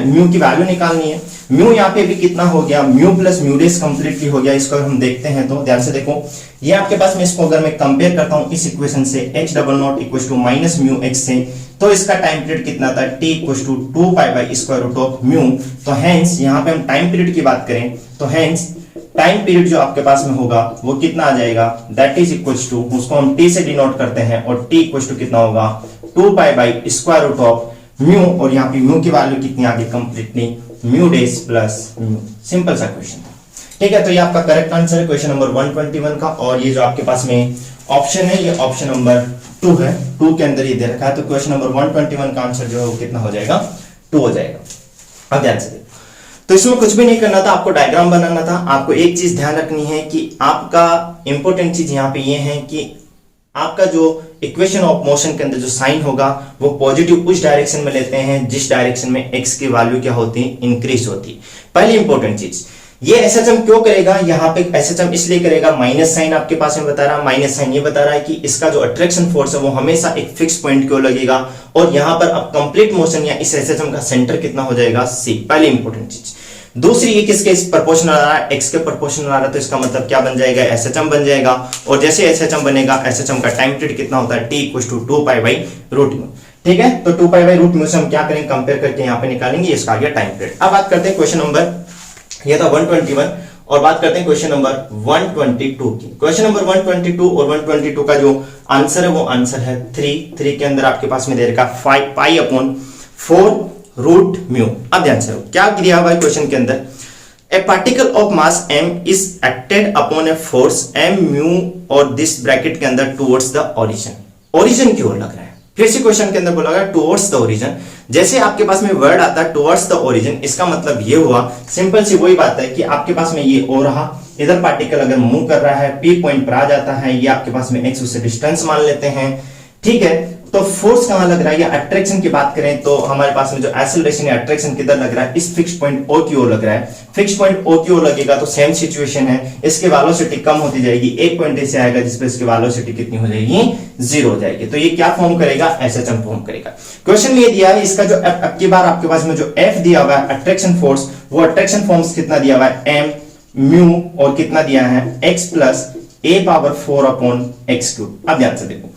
म्यू की वैल्यू निकालनी है। म्यू यहाँ पे भी कितना हो गया, म्यू प्लस म्यू डेस कंप्लीटली हो गया। इसको हम देखते हैं तो ध्यान से देखो ये आपके पास में, इसको अगर मैं कंपेयर करता हूं इस इक्वेशन से h double not equal to minus mu x से, तो इसका टाइम पीरियड कितना था, t इक्वल टू 2π/√μ। तो हेंस यहाँ पे हम टाइम पीरियड की बात करें तो हेंस टाइम पीरियड जो आपके पास में होगा वो कितना आ जाएगा, दैट इज इक्वल्स टू, उसको हम t से डिनोट करते हैं और t इक्वल्स टू कितना होगा 2π/√μ और यहाँ पे म्यू की वैल्यू कितनी आ गई, completely mu dash plus mu. Simple सा क्वेश्चन था, ठीक है। तो ये आपका करेक्ट आंसर है क्वेश्चन नंबर 121 का। और ये जो आपके पास में ऑप्शन है ये ऑप्शन नंबर 2 है, 2 के अंदर ये दे रखा है। तो क्वेश्चन नंबर 121 का आंसर जो है वो कितना हो जाएगा, 2 हो जाएगा। अब ध्यान से देखो, तो इसमें कुछ भी नहीं करना था, आपको डायग्राम बनाना था। आपको एक चीज ध्यान रखनी है कि आपका इंपॉर्टेंट चीज यहाँ पे ये है कि आपका जो इक्वेशन ऑफ मोशन के अंदर जो साइन होगा वो पॉजिटिव उस डायरेक्शन में लेते हैं जिस डायरेक्शन में एक्स की वैल्यू क्या होती है, इंक्रीज होती है। पहली इंपॉर्टेंट चीज, ये एसएचएम क्यों करेगा, यहाँ पे एसएचएम इसलिए करेगा, माइनस साइन आपके पास में बता रहा है, माइनस साइन ये बता रहा है कि इसका जो अट्रैक्शन फोर्स है वो हमेशा एक फिक्स पॉइंट क्यों लगेगा, और यहाँ पर अब कंप्लीट मोशन या इस एसएचएम का सेंटर कितना हो जाएगा, सी। पहली इंपॉर्टेंट चीज। दूसरी, ये किसके प्रोपोर्शनल आ रहा है, एक्स के प्रोपोर्शनल आ रहा है, तो इसका मतलब क्या बन जाएगा, एसएचएम बन जाएगा। और जैसे एसएचएम बनेगा, एसएचएम का टाइम पीरियड कितना होता है, t = 2π/√μ। ठीक है, तो 2π/√μ से हम क्या करेंगे, कंपेयर करके यहाँ पे निकालेंगे, इसका आ गया टाइम पीरियड। अब बात करते हैं क्वेश्चन नंबर, ये था 121, और बात करते हैं क्वेश्चन नंबर 122 की। क्वेश्चन नंबर 122 और 122 का जो आंसर है वो आंसर है 3 के अंदर आपके पास में दे रखा 5π/4√μ। अब ध्यान से क्या दिया हुआ है क्वेश्चन के अंदर, ए particle of mass m is acted upon a force m/μ और दिस ब्रैकेट के अंदर टुवर्ड्स द ओरिजिन। ओरिजिन की ओर लग रहा है, फिर से क्वेश्चन के अंदर बोला गया टुवर्ड्स द ओरिजिन। जैसे आपके पास में वर्ड आता है टुवर्ड्स द ओरिजिन, इसका मतलब ये हुआ, सिंपल सी वही बात है कि आपके पास में ये ओ रहा, इधर पार्टिकल अगर मूव कर रहा है, पी पॉइंट पर आ जाता है, ये आपके पास में एक्स उससे डिस्टेंस मान लेते हैं। ठीक है, तो फोर्स कहां लग रहा है, या अट्रैक्शन की बात करें तो हमारे पास में जो एक्सेलरेशन या अट्रैक्शन किधर लग रहा है, इस फिक्स पॉइंट ओ की ओर लग रहा है। फिक्स पॉइंट ओ की ओर लगेगा तो सेम सिचुएशन है, इसकी वेलोसिटी कम होती जाएगी, एक पॉइंट ऐसे आएगा जिसपे इसकी वेलोसिटी कितनी हो जाएगी, 0 हो जाएगी। तो ये क्या फॉर्म करेगा, एसएचएम फॉर्म करेगा। क्वेश्चन में ये दिया है, इसका जो अब की बार आपके पास में जो एफ दिया हुआ है अट्रैक्शन फोर्स, वो अट्रैक्शन फोर्स कितना दिया हुआ है, m/μ, और कितना दिया है, x + a⁴/x³। अब ध्यान से देखो,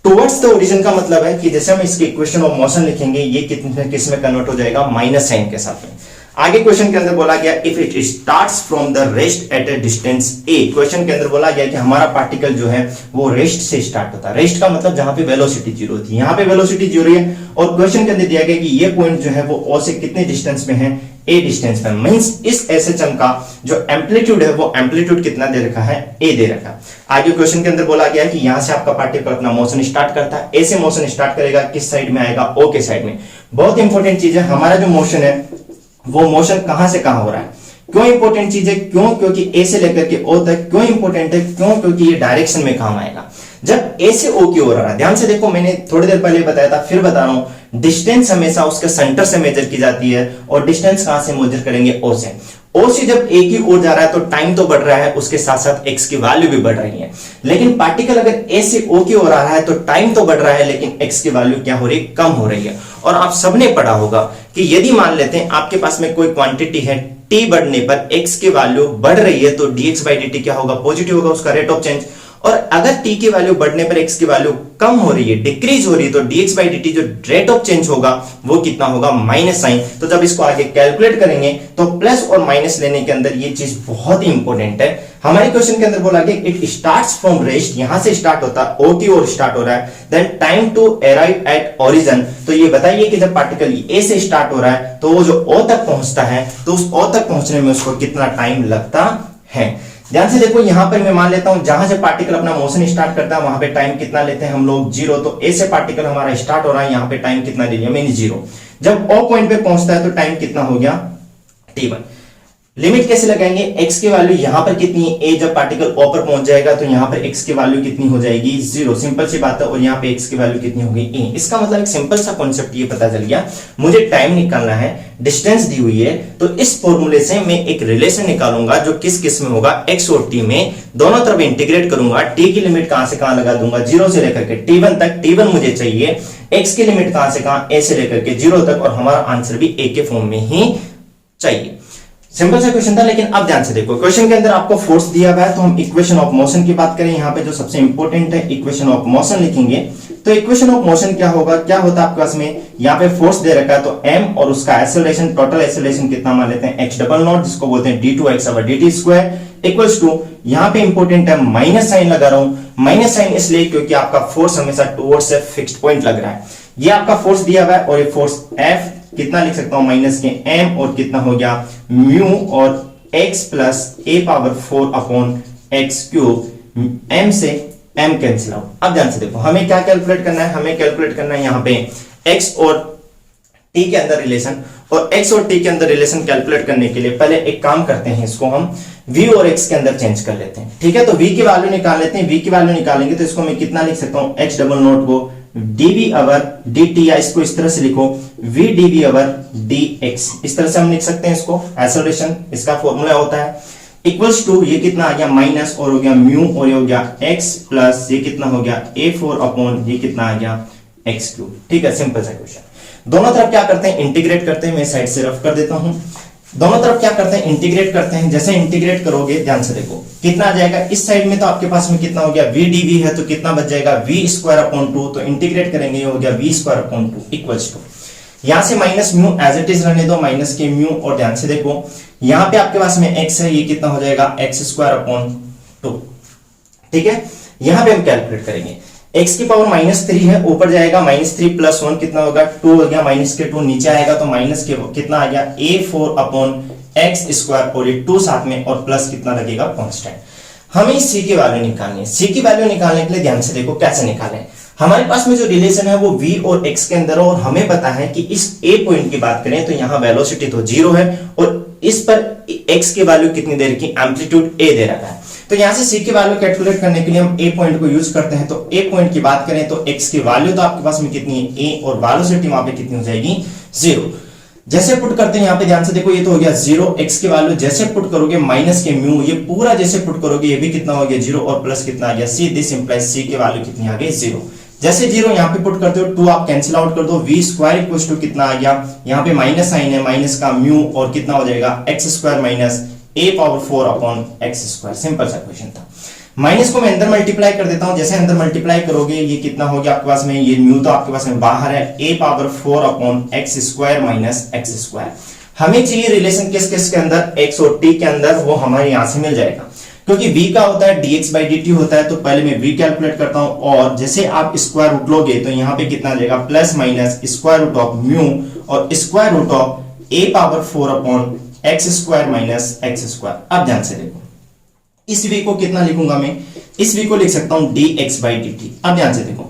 टुवर्ड्स द ओरिजिन का मतलब है कि जैसे हम इसके इक्वेशन ऑफ मोशन लिखेंगे, ये किस में कन्वर्ट हो जाएगा, माइनस साइन के साथ में। आगे क्वेश्चन के अंदर बोला गया if it starts from the rest at a distance a। Question के अंदर बोला गया कि हमारा पार्टिकल जो है वो रेस्ट से स्टार्ट होता है। रेस्ट का मतलब जहां पे वेलोसिटी 0 थी, यहाँ पे वेलोसिटी 0 है, और क्वेश्चन के अंदर दिया गया कि ये पॉइंट जो है वो o से कितने डिस्टेंस में है, a डिस्टेंस में। मींस इस एसएचएम का जो एम्पलीट्यूड है वो एम्पलीट्यूड कितना दे रखा है, a दे रखा है। आगे क्वेश्चन के अंदर बोला गया कि यहां से आपका पार्टिकल अपना मोशन स्टार्ट करता है, a से मोशन स्टार्ट करेगा, किस साइड में आएगा, o के साइड में। बहुत इंपॉर्टेंट चीज है, हमारा जो मोशन है वो मोशन कहां से कहां हो रहा है। क्यों इंपॉर्टेंट चीज है, क्यों, क्योंकि ए से लेकर के ओ तक। क्यों इंपॉर्टेंट है, क्यों, क्योंकि ये डायरेक्शन में काम आएगा। जब ए से ओ की ओर आ रहा है, ध्यान से देखो, मैंने थोड़ी देर पहले बताया था, फिर बता रहा हूं, डिस्टेंस हमेशा उसके सेंटर से मेजर की जाती है, और डिस्टेंस कहां से मेजर करेंगे, ओ से। ओ से जब ए की ओर जा रहा है तो टाइम तो बढ़ रहा है, उसके साथ साथ एक्स की वैल्यू भी बढ़ रही है। लेकिन पार्टिकल अगर ए से ओ की ओर आ रहा है तो टाइम तो बढ़ रहा है, लेकिन एक्स की वैल्यू क्या हो रही है, कम हो रही है। और आप सबने पढ़ा होगा कि यदि मान लेते हैं आपके पास में कोई क्वांटिटी है, टी बढ़ने पर एक्स की वैल्यू बढ़ रही है, तो dx/dt क्या होगा, पॉजिटिव होगा, उसका रेट ऑफ चेंज। और अगर t की वैल्यू बढ़ने पर x की वैल्यू कम हो रही है, डिक्रीज हो रही है, तो dx/dt जो रेट ऑफ चेंज होगा वो कितना होगा, माइनस साइन। तो जब इसको आगे कैलकुलेट करेंगे तो प्लस और माइनस लेने के अंदर ये चीज बहुत ही इंपॉर्टेंट है। हमारे क्वेश्चन के अंदर बोला गया इट स्टार्ट्स फ्रॉम रेस्ट, यहां से स्टार्ट होता है, o की ओर स्टार्ट हो रहा है, then time to arrive at origin. तो ये बताइए कि जब पार्टिकल a से स्टार्ट हो रहा है तो वो जो o तक पहुंचता है, तो उस o तक पहुंचने में उसको कितना टाइम लगता है। ध्यान से देखो, यहां पर मैं मान लेता हूं जहां से पार्टिकल अपना मोशन स्टार्ट करता है वहां पे टाइम कितना लेते हैं हम लोग, 0। तो ए से पार्टिकल हमारा स्टार्ट हो रहा है, यहां पे टाइम कितना ले लिया मैंने, 0। जब ओ पॉइंट पे पहुंचता है तो टाइम कितना हो गया, t1। लिमिट कैसे लगाएंगे, x की वैल्यू यहां पर कितनी है, a जब पार्टिकल o पर पहुंच जाएगा तो यहां पर x की वैल्यू कितनी हो जाएगी, 0। सिंपल सी बात है। और यहां पे x की वैल्यू कितनी होगी, a। इसका मतलब एक सिंपल सा कॉन्सेप्ट ये पता चल गया, मुझे टाइम निकालना है, डिस्टेंस दी हुई है, तो इस फॉर्मूले से मैं एक रिलेशन निकालूंगा जो किस किस में होगा, x और t में, दोनों तरफ इंटीग्रेट करूंगा। t की लिमिट कहां से कहां लगा दूंगा, 0 से लेकर के t1 तक। t1 मुझे चाहिए, x की लिमिट कहां से कहां, a से लेकर के 0 तक, और हमारा आंसर भी a के फॉर्म में ही चाहिए। सिंपल सा क्वेश्चन था। लेकिन अब ध्यान से देखो, क्वेश्चन के अंदर आपको फोर्स दिया हुआ है, तो हम इक्वेशन ऑफ मोशन की बात करें, यहाँ पे जो सबसे इंपॉर्टेंट है इक्वेशन ऑफ मोशन लिखेंगे। तो इक्वेशन ऑफ मोशन क्या होगा, क्या होता है आपके पास में, यहाँ पे फोर्स दे रखा है, तो m और उसका एक्सेलरेशन, टोटल एक्सेलरेशन कितना मान लेते हैं, x00, जिसको बोलते हैं d2x/dt² इक्वल्स टू, यहाँ पे इंपॉर्टेंट है माइनस साइन लगा रहा हूं। माइनस साइन इसलिए क्योंकि आपका फोर्स हमेशा टुवर्ड्स से फिक्स्ड पॉइंट लग रहा है। ये आपका फोर्स दिया हुआ है, और ये फोर्स F कितना लिख सकता हूं, माइनस के m, और कितना हो गया म्यू, और x + a⁴/x³। m से m कैंसिल आउट। अब ध्यान से देखो, हमें क्या कैलकुलेट करना है, हमें कैलकुलेट करना है यहाँ पे x और टी के अंदर रिलेशन और एक्स और टी के अंदर रिलेशन कैलकुलेट करने के लिए पहले एक काम करते हैं, इसको हम v और x के अंदर चेंज कर लेते हैं। ठीक है, तो v की वैल्यू निकाल लेते हैं। v की वैल्यू निकालेंगे तो इसको मैं कितना लिख सकता हूं, x डबल नोट को dv अवर dt, या इसको इस तरह से लिखो v dv अवर dx, इस तरह से हम लिख सकते हैं इसको। एक्सेलरेशन इसका फॉर्मूला होता है इक्वल्स टू, ये कितना आ गया माइनस और हो गया म्यू और ये हो गया x प्लस ये कितना हो गया a4 अपॉन ये कितना आ गया x क्यूब। ठीक है, सिंपल सा क्वेश्चन। दोनों तरफ क्या करते हैं, इंटीग्रेट करते हैं। मैं साइड से रफ कर देता हूं। दोनों तरफ क्या करते हैं, इंटीग्रेट करते हैं। जैसे इंटीग्रेट करोगे ध्यान से देखो कितना आ जाएगा, इस साइड में तो आपके पास में कितना हो गया v dv है, तो कितना बच जाएगा v स्क्वायर अपॉन 2, तो इंटीग्रेट करेंगे ये हो गया v square upon 2 equals to, यहां से minus mu as it is रहने दो, माइनस के म्यू, और ध्यान से देखो यहां पे आपके पास में x है, ये कितना हो जाएगा x स्क्वायर अपॉन 2। ठीक है, यहां पे हम कैलकुलेट करेंगे x की पावर -3 है, ऊपर जाएगा -3 प्लस 1 कितना होगा 2 हो गया, माइनस के 2 नीचे आएगा तो माइनस के कितना आ गया a4 अपॉन x स्क्वायर, और ये 2 साथ में और प्लस कितना लगेगा कांस्टेंट। हमें c की वैल्यू निकालनी है। c की वैल्यू निकालने के लिए ध्यान से देखो कैसे निकालें। हमारे पास में जो रिलेशन है वो v और x के अंदर है, और हमें पता है कि इस a पॉइंट की बात करें तो यहाँ वेलोसिटी तो 0 है और इस पर x की वैल्यू कितनी दे रखी, एम्पलीट्यूड a दे रखा है। तो यहां से c की वैल्यू कैलकुलेट करने के लिए हम a पॉइंट को यूज करते हैं। तो a पॉइंट की बात करें तो x की वैल्यू तो आपके पास में कितनी है a, और वेलोसिटी वहां पे कितनी हो जाएगी 0। जैसे पुट करते हैं यहाँ पे ध्यान से देखो, ये तो हो गया 0, x की वैल्यू जैसे पुट करोगे माइनस के म्यू, ये पूरा जैसे पुट करोगे ये भी कितना हो गया 0, और प्लस कितना आ गया c, दिस इंप्लाइज c की वैल्यू कितनी आ गई 0। जैसे 0 यहाँ पे पुट करते हो 2 आप कैंसिल आउट कर दो, v स्क्वायर इक्वल्स टू कितना आ गया, यहाँ पे माइनस साइन है, माइनस का म्यू और कितना हो जाएगा x square minus a power 4 upon x square. Simple सा क्वेश्चन था। माइनस को मैं अंदर मल्टीप्लाई कर देता हूं। जैसे अंदर मल्टीप्लाई करोगे ये कितना हो गया आपके पास में, ये म्यू तो आपके पास में बाहर है, a power 4 upon x square minus x square. हमें चाहिए रिलेशन किस किस के अंदर, x और t के अंदर, वो हमारे यहां से मिल जाएगा। क्योंकि v का होता है dx बाई dt होता है, तो पहले मैं v कैलकुलेट करता हूं, और जैसे आप स्क्वायर रूट लोगे तो यहाँ पे कितना आ जाएगा plus minus square root of mu और square root of a power 4 upon x square minus x square. अब ध्यान से देखो इस v को कितना लिखूंगा मैं, इस v को लिख सकता हूं dx बाई dt। अब ध्यान से देखो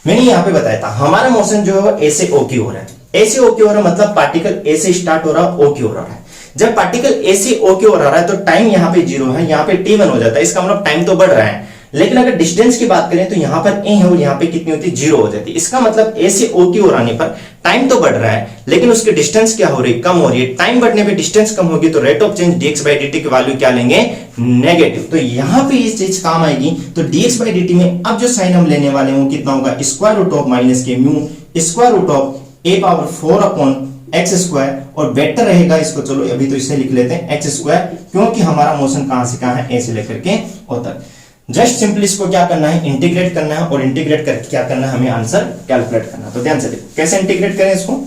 मैंने यहाँ पे बताया था हमारा मोशन जो है a से o की हो रहा है, a से o की हो रहा है मतलब पार्टिकल a से स्टार्ट हो रहा है o की हो रहा है। जब पार्टिकल a से o की ओर आ रहा है तो टाइम यहाँ पे 0 है, यहाँ पे t1 हो जाता है, इसका मतलब टाइम तो बढ़ रहा है। लेकिन अगर डिस्टेंस की बात करें तो यहाँ पर a है और यहाँ पे कितनी होती है 0 हो जाती है। इसका मतलब a से o की ओर आने पर टाइम तो बढ़ रहा है लेकिन उसकी डिस्टेंस क्या हो रही है, कम हो रही है। टाइम बढ़ने पे डिस्टेंस कम होगी तो rate of change dx by dt की वैल्यू क्या लेंगे, नेगेटिव। तो यहाँ पे ये चीज काम आएगी। तो dx बाई dt में अब जो साइन हम लेने वाले हैं वो कितना होगा, स्क्वायर रूट ऑफ माइनस के mu square root of a power 4 upon x square, और वेक्टर रहेगा, इसको चलो अभी तो इसे लिख लेते हैं एक्स स्क्वायर, क्योंकि हमारा मोशन कहां से कहां है, ए से लेकर के ओ तक। जस्ट सिंपली इसको क्या करना है, इंटीग्रेट करना है, और इंटीग्रेट करके क्या करना है, हमें आंसर कैलकुलेट करना है। तो ध्यान से देखो कैसे इंटीग्रेट करें इसको।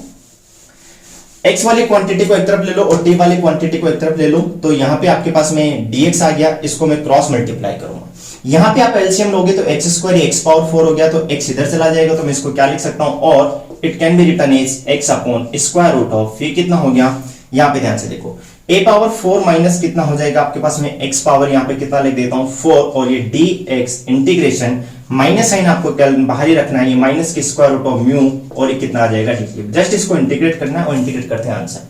x वाली क्वांटिटी को एक तरफ ले लो और t वाली क्वांटिटी को एक तरफ ले लो, तो यहाँ पे आपके पास में dx आ गया, इसको मैं क्रॉस मल्टीप्लाई करूंगा। यहाँ पे आप एलसीएम लोगे तो x स्क्वायर x पावर 4 हो गया, तो x इधर चला जाएगा, तो मैं इसको क्या लिख सकता हूँ, और it can be written as x upon square root of, ये कितना हो गया, यहाँ पे ध्यान से देखो a पावर 4 माइनस कितना हो जाएगा आपके पास में x पावर, यहाँ पे कितना लिख देता हूँ 4, और ये dx इंटीग्रेशन माइनस साइन आपको बाहर ही रखना है, ये माइनस के स्क्वायर रूट ऑफ म्यू, और ये कितना आ जाएगा dt। जस्ट इसको इंटीग्रेट करना है और इंटीग्रेट करते हैं आंसर।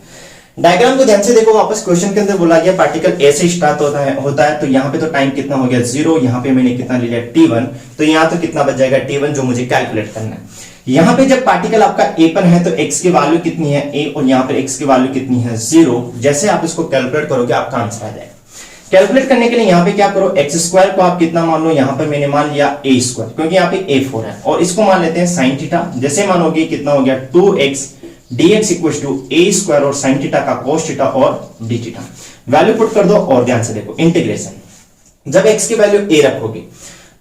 डायग्राम को ध्यान से देखो, वापस क्वेश्चन के अंदर बोला गया पार्टिकल ए से स्टार्ट होता है, तो यहाँ पे तो टाइम कितना हो गया 0, यहाँ पे मैंने कितना ले लिया t1, तो यहाँ तो कितना बच जाएगा t1 जो मुझे कैलकुलेट करना है। यहाँ पे जब पार्टिकल आपका a पर है तो x की वैल्यू कितनी है a, और यहाँ पर x की वैल्यू कितनी है 0। जैसे आप इसको कैलकुलेट करोगे आपका आंसर आ जाएगा। कैलकुलेट करने के लिए यहाँ पे क्या करो, एक्स स्क्वायर को आप कितना मान लो, यहाँ पर मैंने मान लिया a स्क्वायर, क्योंकि यहाँ पे a4 है, और इसको मान लेते हैं साइन थीटा। जैसे मानोगे कितना हो गया 2x dx equals to a square और साइन थीटा का cos थीटा और d थीटा। वैल्यू पुट कर दो और ध्यान से देखो इंटीग्रेशन, जब x की वैल्यू a रखोगे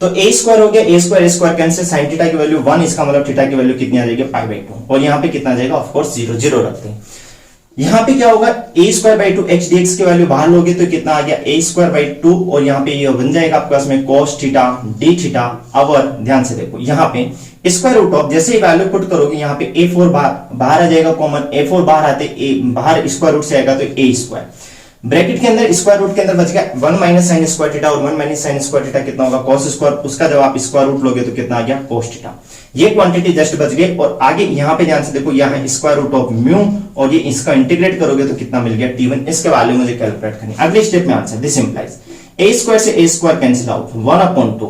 तो a स्क्वायर हो गया, a square cancel, sine theta की वैल्यू 1, इसका मतलब थीटा की वैल्यू कितनी आ जाएगी π/2, और यहाँ पे कितना आ जाएगा, ऑफ कोर्स 0 रखते हैं। यहाँ पे क्या होगा, a square by 2 h dx की वैल्यू बाहर लोगे तो कितना आ गया a स्क्वायर बाई 2, और यहाँ पे ये बन जाएगा आपके पास में cos थीटा d थीटा। और ध्यान से देखो यहाँ पे स्क्वायर रूट ऑफ, जैसे ही वैल्यू पुट करोगे यहाँ पे a4 बाहर आ जाएगा कॉमन, a4 बाहर आते बाहर स्क्वायर रूट से आएगा तो a स्क्वायर, ब्रैकेट के अंदर स्क्वायर रूट के अंदर बच गया 1 माइनस साइन स्क्वायर थीटा, और 1 माइनस साइन स्क्वायर थीटा कितना होगा cos स्क्वायर, उसका जब आप स्क्वायर रूट लोगे तो कितना आ गया cos थीटा। ये क्वांटिटी जस्ट बच गई। और आगे यहाँ पे ध्यान से देखो, यहाँ स्क्वायर रूट ऑफ म्यू, और ये इसका इंटीग्रेट करोगे तो कितना मिल गया T1। इसके वैल्यू मुझे कैलकुलेट करनी। अगले स्टेप में answer, this implies a square से a square cancel out, 1/2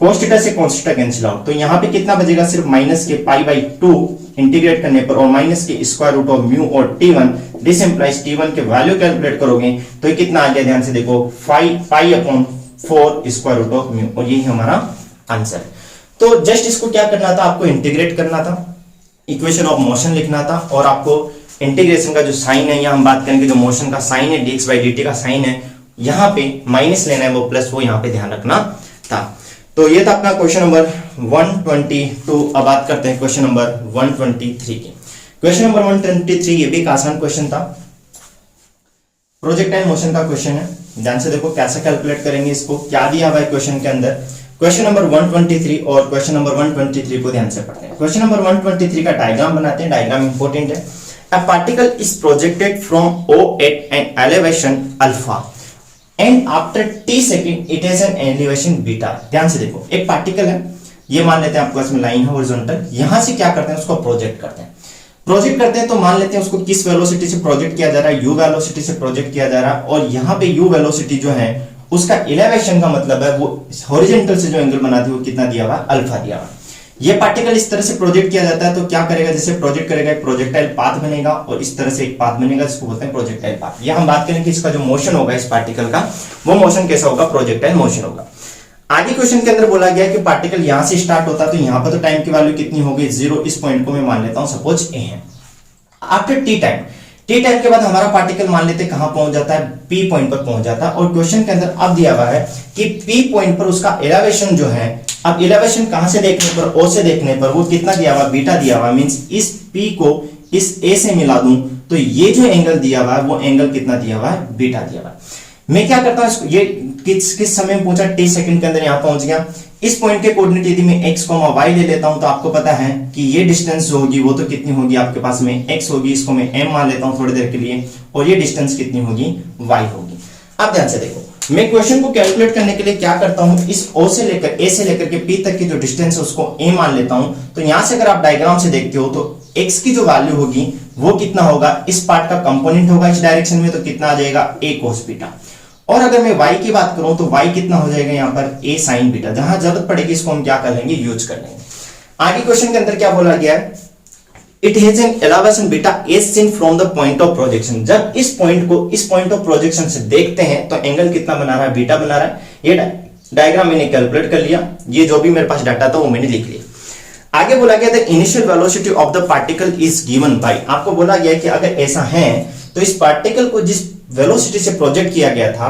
cos theta से cos थीटा कैंसिल आउट, तो यहाँ पे कितना बचेगा, सिर्फ माइनस के π/2 इंटीग्रेट करने पर, और माइनस के स्क्वायर रूट ऑफ म्यू और T1। दिस इंप्लाइज T1 के वैल्यू कैलकुलेट करोगे तो ये कितना आ गया, ध्यान से देखो, π/4 स्क्वायर रूट ऑफ म्यू, और यही हमारा आंसर। तो जस्ट इसको क्या करना था, आपको इंटीग्रेट करना था, इक्वेशन ऑफ मोशन लिखना था, और आपको इंटीग्रेशन का जो साइन है, यहाँ हम बात करेंगे जो मोशन का साइन है, dx/dt का साइन है, यहाँ पे माइनस लेना है वो प्लस, वो यहाँ पे ध्यान रखना था। तो ये था अपना क्वेश्चन नंबर 122। अब बात करते हैं क्वेश्चन नंबर 123 की। क्वेश्चन नंबर 123 ये भी एक आसान क्वेश्चन था, प्रोजेक्टाइल मोशन का क्वेश्चन है। ध्यान से देखो कैसे कैलकुलेट करेंगे इसको, क्या दिया हुआ है क्वेश्चन के अंदर। क्वेश्चन नंबर 123 और क्वेश्चन नंबर 123 को ध्यान से पढ़ते हैं। क्वेश्चन नंबर 123 का डायग्राम बनाते हैं, डायग्राम इंपॉर्टेंट है। A particle is projected from O at an elevation alpha and after t second it has an elevation beta। ध्यान से देखो, एक पार्टिकल है, ये मान लेते हैं आपके पास में लाइन है हॉरिजॉन्टल, यहां से क्या करते हैं, उसको प्रोजेक्ट करते हैं। प्रोजेक्ट करते हैं तो मान लेते हैं उसको किस वेलोसिटी से प्रोजेक्ट किया जा रहा है, u वेलोसिटी से प्रोजेक्ट किया जा रहा है, और यहाँ पे u वेलोसिटी जो है उसका एलिवेशन का मतलब है वो हॉरिजॉन्टल से जो एंगल बनाती है वो कितना दिया हुआ, अल्फा दिया हुआ। ये पार्टिकल इस तरह से प्रोजेक्ट किया जाता है तो क्या करेगा, जैसे प्रोजेक्ट करेगा एक प्रोजेक्टाइल पाथ बनेगा, और इस तरह से एक पाथ बनेगा जिसको बोलते हैं प्रोजेक्टाइल पाथ। ये हम बात करें कि इसका जो मोशन होगा इस पार्टिकल का, वो मोशन कैसा होगा, प्रोजेक्टाइल मोशन होगा। आगे क्वेश्चन के अंदर बोला गया है कि पार्टिकल यहां से स्टार्ट होता है, तो यहां पर तो टाइम की वैल्यू कितनी होगी, 0। इस पॉइंट को मैं मान लेता हूं सपोज ए है। आफ्टर टी टाइम के बाद हमारा पार्टिकल मान लेते कहां पहुंच जाता है, पी पॉइंट पर पहुंच जाता है। और क्वेश्चन के अंदर अब दिया हुआ है कि पी पॉइंट पर उसका एलिवेशन जो है, अब एलिवेशन कहां से देखने पर, ओ से देखने पर, वो कितना दिया हुआ, बीटा दिया हुआ। मींस इस पी को इस ए से मिला दूं तो ये जो एंगल दिया हुआ है वो एंगल कितना दिया हुआ है, बीटा दिया हुआ है। मैं क्या करता हूं, ये किस समय में पूछा, टी सेकंड के अंदर यहां पहुंच गया। इस पॉइंट के कोऑर्डिनेट यदि मैं x, y ले लेता हूं तो आपको पता है कि ये डिस्टेंस जो होगी वो तो कितनी होगी आपके पास में x होगी, इसको मैं m मान लेता हूं थोड़ी देर के लिए, और ये डिस्टेंस कितनी होगी, y होगी। अब ध्यान से देखो, मैं क्वेश्चन को कैलकुलेट करने के लिए क्या करता हूं, इस O से लेकर A से लेकर के P तक की जो डिस्टेंस है उसको a मान लेता हूं। तो यहां से अगर आप डायग्राम से देखते हो तो x की जो वैल्यू होगी वो कितना होगा, इस पार्ट का कंपोनेंट होगा इस डायरेक्शन में, तो कितना आ जाएगा, a cos बीटा। और अगर मैं y की बात करूं तो y कितना हो जाएगा यहाँ पर, a sin बीटा। जहां जरूरत पड़ेगी इसको हम क्या कर लेंगे, यूज कर लेंगे। आगे क्वेश्चन के अंदर क्या बोला गया है, it has an elevation beta as seen from the point of projection. जब इस पॉइंट को इस पॉइंट ऑफ प्रोजेक्शन से देखते हैं तो एंगल कितना बना रहा है, बीटा बना रहा है। ये डायग्राम मैंने कैलकुलेट कर लिया, ये जो भी मेरे पास डाटा था वो मैंने लिख लिया। आगे बोला गया the initial velocity of the particle is given by, आपको बोला गया कि अगर ऐसा है तो इस पार्टिकल को जिस वेलोसिटी से प्रोजेक्ट किया गया था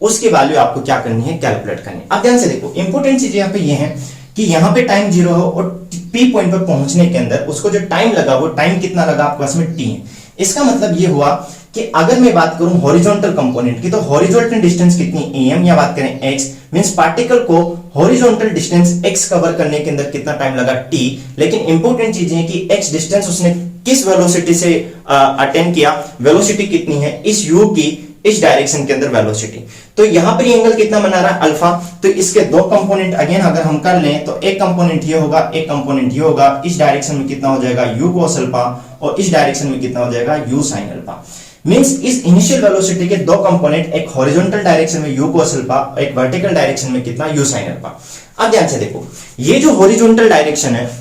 उसकी वैल्यू आपको क्या करनी है, कैलकुलेट करनी है। अब ध्यान से देखो, इंपॉर्टेंट चीज यहाँ पे ये है कि यहाँ पे टाइम 0 हो और P पॉइंट पर पहुंचने के अंदर उसको जो टाइम लगा वो टाइम कितना लगा आपके पास में T है। इसका मतलब ये हुआ कि अगर मैं बात करूं हॉरिजॉन्टल कंपोनेंट की तो हॉरिजॉन्टल डिस्टेंस कितनी am, या बात करें x, मींस पार्टिकल को हॉरिजॉन्टल डिस्टेंस x कवर करने के अंदर कितना टाइम लगा, t। लेकिन इंपॉर्टेंट चीज है कि x डिस्टेंस उसने किस वेलोसिटी से अटेन किया, वेलोसिटी कितनी है, इस u की इस डायरेक्शन के अंदर वेलोसिटी। तो यहां पर एंगल कितना बना रहा है, अल्फा। तो इसके दो कंपोनेंट अगेन अगर हम कर लें तो एक कंपोनेंट ये होगा, एक कंपोनेंट ये होगा। इस डायरेक्शन में कितना हो जाएगा, u cos अल्फा, और इस डायरेक्शन में कितना हो जाएगा, u sin अल्फा। मींस इस इनिशियल वेलोसिटी के दो कंपोनेंट, एक हॉरिजॉन्टल डायरेक्शन में u cos अल्फा, एक वर्टिकल डायरेक्शन में कितना, u sin अल्फा। अब ध्यान से देखो, ये जो हॉरिजॉन्टल डायरेक्शन है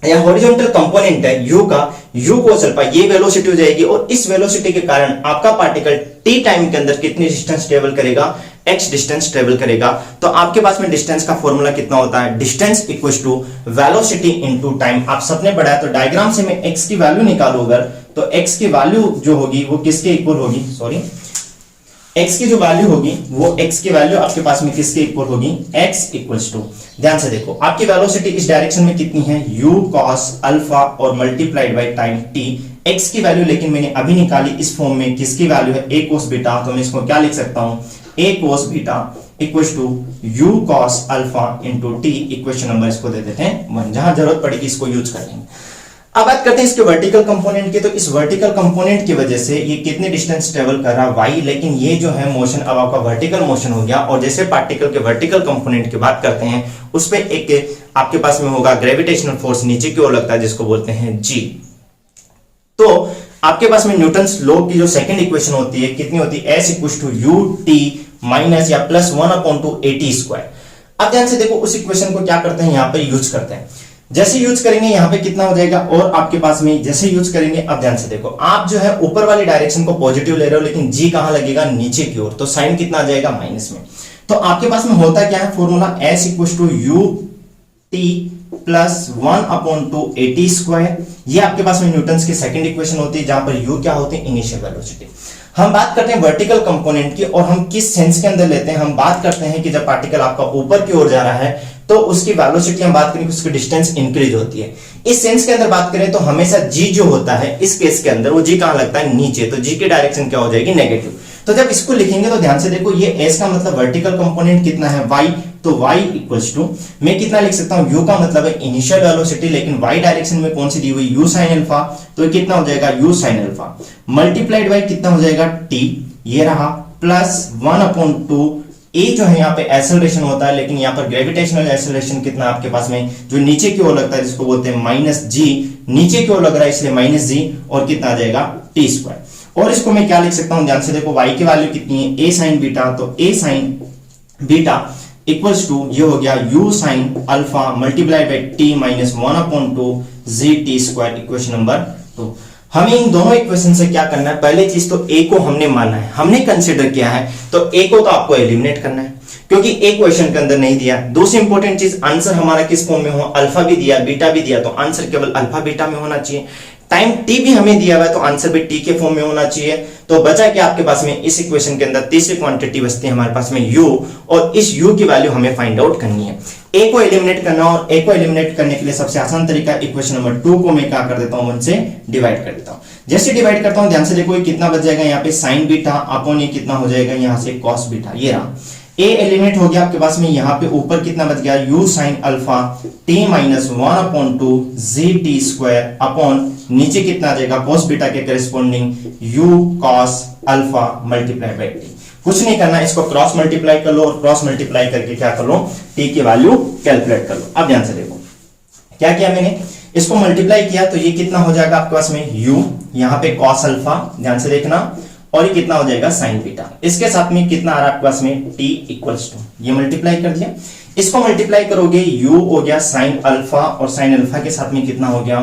या हॉरिजॉन्टल कंपोनेंट है u का, u cos अल्फा, ये वेलोसिटी हो जाएगी, और इस वेलोसिटी के कारण आपका पार्टिकल t टाइम के अंदर कितनी डिस्टेंस ट्रेवल करेगा, x डिस्टेंस ट्रेवल करेगा। तो आपके पास में डिस्टेंस का फॉर्मूला कितना होता है, distance equals to velocity into time. आप सबने पढ़ा है, तो डायग्राम से मैं x की वैल्यू निकालूं अगर, तो x की वैल्यू जो होगी वो किसके इक्वल होगी, सॉरी, x की जो वैल्यू होगी वो x की वैल्यू आपके पास में किसके इक्वल होगी, x इक्वल्स टू, ध्यान से देखो आपकी वेलोसिटी इस डायरेक्शन में कितनी है, u cos अल्फा और multiplied by time t। x की वैल्यू लेकिन मैंने अभी निकाली इस फॉर्म में, किसकी वैल्यू है, a cos बीटा। तो मैं इसको क्या लिख सकता हूं, a cos beta equals to u cos alpha into t। Equation number इसको दे देते हैं 1, जहां जरूरत पड़ेगी इसको यूज कर लेंगे। अब बात करते हैं इसके वर्टिकल कंपोनेंट की। तो इस वर्टिकल कंपोनेंट की वजह से ये कितने डिस्टेंस ट्रेवल कर रहा है y, लेकिन ये जो है मोशन अब आपका वर्टिकल मोशन हो गया। और जैसे पार्टिकल के वर्टिकल कंपोनेंट की बात करते हैं उस पे एक आपके पास में होगा ग्रेविटेशनल फोर्स नीचे की ओर लगता है जिसको बोलते हैं g। तो आपके पास में न्यूटन्स लॉ की जो सेकंड इक्वेशन होती है कितनी होती है, s equals to ut minus या प्लस 1/2at²। अब ध्यान से देखो उस इक्वेशन को क्या करते हैं, यहां पर यूज करते हैं। जैसे यूज करेंगे यहां पे कितना हो जाएगा, और आपके पास में जैसे यूज करेंगे, अब ध्यान से देखो आप जो है ऊपर वाली डायरेक्शन को पॉजिटिव ले रहे हो लेकिन जी कहां लगेगा, नीचे की ओर, तो साइन कितना आ जाएगा, माइनस में। तो आपके पास में होता क्या है formula, s equals to ut plus 1/2at²। ये आपके पास में न्यूटन्स की सेकंड इक्वेशन होती है जहां पर u क्या होती है, इनिशियल वेलोसिटी। हम बात करते हैं वर्टिकल कंपोनेंट की, और हम किस सेंस के अंदर लेते हैं, हम बात करते हैं कि जब पार्टिकल आपका ऊपर की ओर जा रहा है तो उसकी वेलोसिटी हम बात करें उसकी डिस्टेंस इंक्रीज होती है। इस सेंस के अंदर बात करें तो हमेशा g जो होता है इस केस के अंदर वो g कहां लगता है, नीचे, तो g की डायरेक्शन क्या हो जाएगी, नेगेटिव। तो जब इसको लिखेंगे तो ध्यान से देखो ये s का मतलब वर्टिकल कंपोनेंट कितना है, y, तो y इक्वल्स टू मैं कितना लिख सकता हूं, u का मतलब है इनिशियल वेलोसिटी, लेकिन y डायरेक्शन में कौन सी दी हुई, u sin अल्फा, तो कितना हो जाएगा u sin alpha multiplied bye कितना हो जाएगा t, ये रहा, प्लस 1/2। ए जो है यहाँ पे एक्सेलरेशन होता है, लेकिन यहाँ पर ग्रेविटेशनल एक्सेलरेशन कितना आपके पास में जो नीचे की ओर लगता है जिसको बोलते हैं माइनस जी, नीचे की ओर लग रहा है इसलिए माइनस जी, और कितना आ जाएगा t²। और इसको मैं क्या लिख सकता हूं, ध्यान से देखो y की वैल्यू कितनी है, a sin बीटा, तो a sin beta equals to ये हो गया u sin alpha multiplied by t minus 1/2 gt², equation number 2। हमें इन दोनों इक्वेशन से क्या करना है, पहले चीज तो a को हमने माना है, हमने कंसीडर किया है, तो a को तो आपको एलिमिनेट करना है क्योंकि a क्वेश्चन के अंदर नहीं दिया। दूसरी इंपॉर्टेंट चीज, आंसर हमारा किस फॉर्म में हो, अल्फा भी दिया बीटा भी दिया, तो आंसर केवल अल्फा बीटा में होना चाहिए। टाइम t भी हमें दिया हुआ है तो आंसर भी t के फॉर्म में होना चाहिए। तो बचा कि आपके पास में इस इक्वेशन के अंदर तीसरी क्वांटिटी बचती है हमारे पास में u, और इस u की वैल्यू हमें फाइंड आउट करनी है। a को एलिमिनेट करना, और a को एलिमिनेट करने के लिए सबसे आसान तरीका इक्वेशन नंबर 2 को मैं क्या कर देता हूं, 1 से डिवाइड कर देता हूं। जैसे डिवाइड करता हूं ध्यान से देखो कितना बच जाएगा, यहाँ पे साइन बीटा अपॉन ये कितना हो जाएगा यहाँ से कॉस बीटा, ये रहा a एलिमिनेट हो गया आपके पास में, यहाँ पे ऊपर कितना बच गया u sin alpha t minus 1/2 gt² upon नीचे कितना आ जाएगा cos बीटा के corresponding u cos alpha multiply by t। कुछ नहीं करना, इसको क्रॉस मल्टीप्लाई कर लो और क्रॉस मल्टीप्लाई करके क्या कर लो, t की वैल्यू कैलकुलेट कर लो। अब ध्यान से देखो क्या किया मैंने, इसको मल्टीप्लाई किया तो ये कितना हो जाएगा आपके पास में u, यहाँ पे cos अल्फा, ध्यान से देखना, और ये कितना हो जाएगा साइन बीटा, इसके साथ में कितना आ रहा है आपके पास में t इक्वल्स टू, ये मल्टीप्लाई कर दिया, इसको मल्टीप्लाई करोगे u हो गया साइन अल्फा, और साइन अल्फा के साथ में कितना हो गया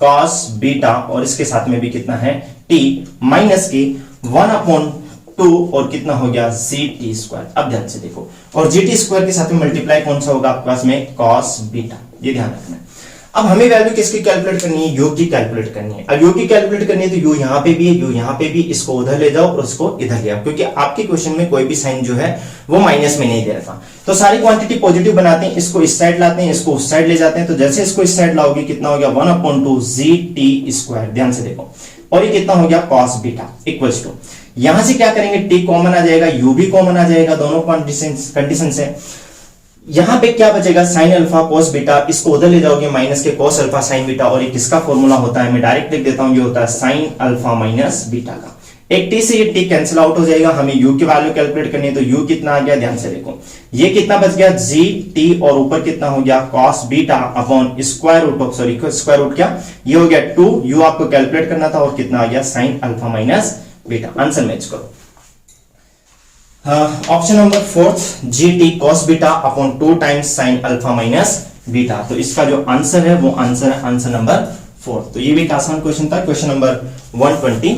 cos बीटा, और इसके साथ में भी कितना है t माइनस के 1/2 और कितना हो गया gt²। अब ध्यान से देखो, और gt² के साथ में मल्टीप्लाई कौन सा होगा आपके पास में cos बीटा, ये ध्यान रखना है। अब हमें वैल्यू किसकी कैलकुलेट करनी है, u की कैलकुलेट करनी है। अब u की कैलकुलेट करनी है तो u यहाँ पे भी है, u यहाँ पे भी, इसको उधर ले जाओ और उसको इधर ले आओ, क्योंकि आपके क्वेश्चन में कोई भी साइन जो है वो माइनस में नहीं दे रहा। तो सारी क्वांटिटी पॉजिटिव बनाते हैं, इसको इस साइड लाते हैं, इसको उस साइड ले जाते हैं। तो जैसे इसको इस साइड लाओगे कितना हो गया 1/2 gt², ध्यान से देखो, और ये कितना हो गया cos बीटा इक्वल्स टू, यहां से क्या करेंगे t कॉमन आ जाएगा, u भी कॉमन आ जाएगा, दोनों कंडीशन से। यहां पे क्या बचेगा साइन अल्फा cos बीटा, इसको उधर ले जाओगे माइनस के cos अल्फा साइन बीटा, और ये किसका फॉर्मूला होता है मैं डायरेक्ट लिख देता हूं, ये होता है साइन अल्फा माइनस बीटा का। एक t से ये t कैंसिल आउट हो जाएगा, हमें u की वैल्यू कैलकुलेट करनी है, तो u कितना आ गया, ध्यान से देखो ये कितना बच गया gt, और ऊपर कितना हो गया cos beta upon square root of, sorry square root क्या, ये हो गया 2, u आपको कैलकुलेट करना था, और कितना आ गया sine alpha minus beta. Answer match करो, option number 4 gt cos beta upon 2 times sine alpha minus beta. तो इसका जो आंसर है वो आंसर है आंसर नंबर 4। तो ये भी एक आसान क्वेश्चन था, क्वेश्चन नंबर 123।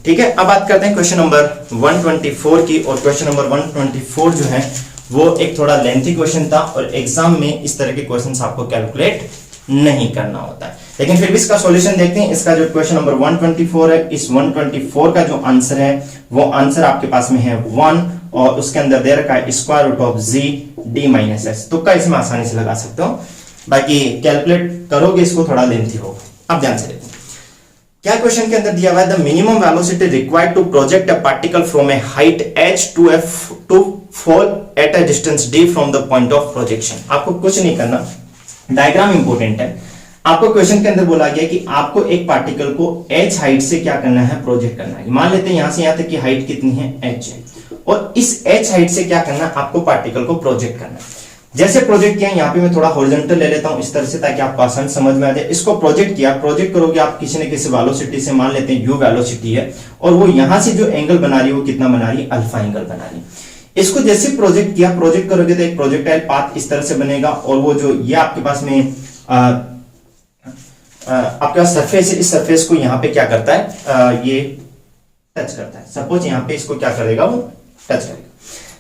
ठीक है, अब बात करते हैं क्वेश्चन नंबर 124 की, और क्वेश्चन नंबर 124 जो है वो एक थोड़ा लेंथी क्वेश्चन था, और एग्जाम में इस तरह के क्वेश्चन आपको कैलकुलेट नहीं करना होता है, लेकिन फिर भी इसका सॉल्यूशन देखते हैं। इसका जो क्वेश्चन नंबर 124 है, इस 124 का जो आंसर है वो आंसर आपके पास में है 1, और उसके अंदर दे रखा है square root of G D minus S. तुक्का इसमें आसानी से लगा सकते हो, बाकी कैलकुलेट करोगे इसको थोड़ा लेंथी होगा। अब ध्यान से देखो क्या क्वेश्चन के अंदर दिया हुआ है, the minimum velocity required to project a particle from a height h to fall at a distance d from the point of projection। आपको कुछ नहीं करना, डायग्राम इंपोर्टेंट है। आपको क्वेश्चन के अंदर बोला गया कि आपको एक पार्टिकल को h हाइट से क्या करना है, प्रोजेक्ट करना है। मान लेते हैं यहां से यहां तक की हाइट कितनी है, h है, और इस h हाइट से क्या करना है, आपको पार्टिकल को प्रोजेक्ट करना है। जैसे प्रोजेक्ट किया, यहाँ पे मैं थोड़ा हॉरिजॉन्टल ले लेता हूं इस तरह से, ताकि आपको आसान समझ में आ जाए। इसको प्रोजेक्ट किया, प्रोजेक्ट करोगे आप किसी न किसी वेलोसिटी से, मान लेते हैं u वेलोसिटी है, और वो यहां से जो एंगल बना रही है वो कितना बना रही है, अल्फा एंगल बना रही है। इसको जैसे प्रोजेक्ट किया, प्रोजेक्ट करोगे तो एक प्रोजेक्टाइल पाथ इस तरह से बनेगा, और वो जो ये आपके पास में आपके पास सरफेस है, इस सरफेस को यहाँ पे क्या करता है, ये टच करता है। सपोज यहाँ पे इसको क्या करेगा, वो टच करेगा।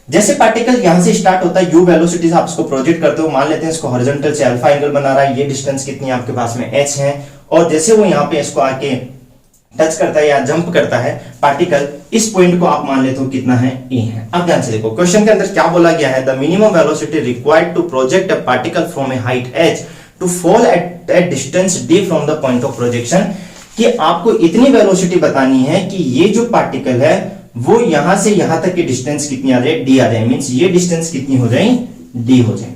जैसे पार्टिकल यहां से स्टार्ट होता है, u वेलोसिटी से आप इसको प्रोजेक्ट करते हो, मान लेते हैं इसको हॉरिजॉन्टल से अल्फा एंगल बना रहा है, ये डिस्टेंस कितनी है आपके पास में, h है, और जैसे वो यहाँ पे इसको आके टच करता है या जंप करता है पार्टिकल, इस पॉइंट को आप मान लेते हो कितना है, e है। अब ध्यान से देखो क्वेश्चन के अंदर क्या बोला गया है, the minimum velocity required to project a particle from a height h to fall at a distance d from the point of projection, कि आपको इतनी वेलोसिटी बतानी है कि ये जो पार्टिकल है वो यहां से यहां तक की डिस्टेंस कितनी आ जाए, d आ जाए, मींस ये डिस्टेंस कितनी हो जाए, d हो जाए।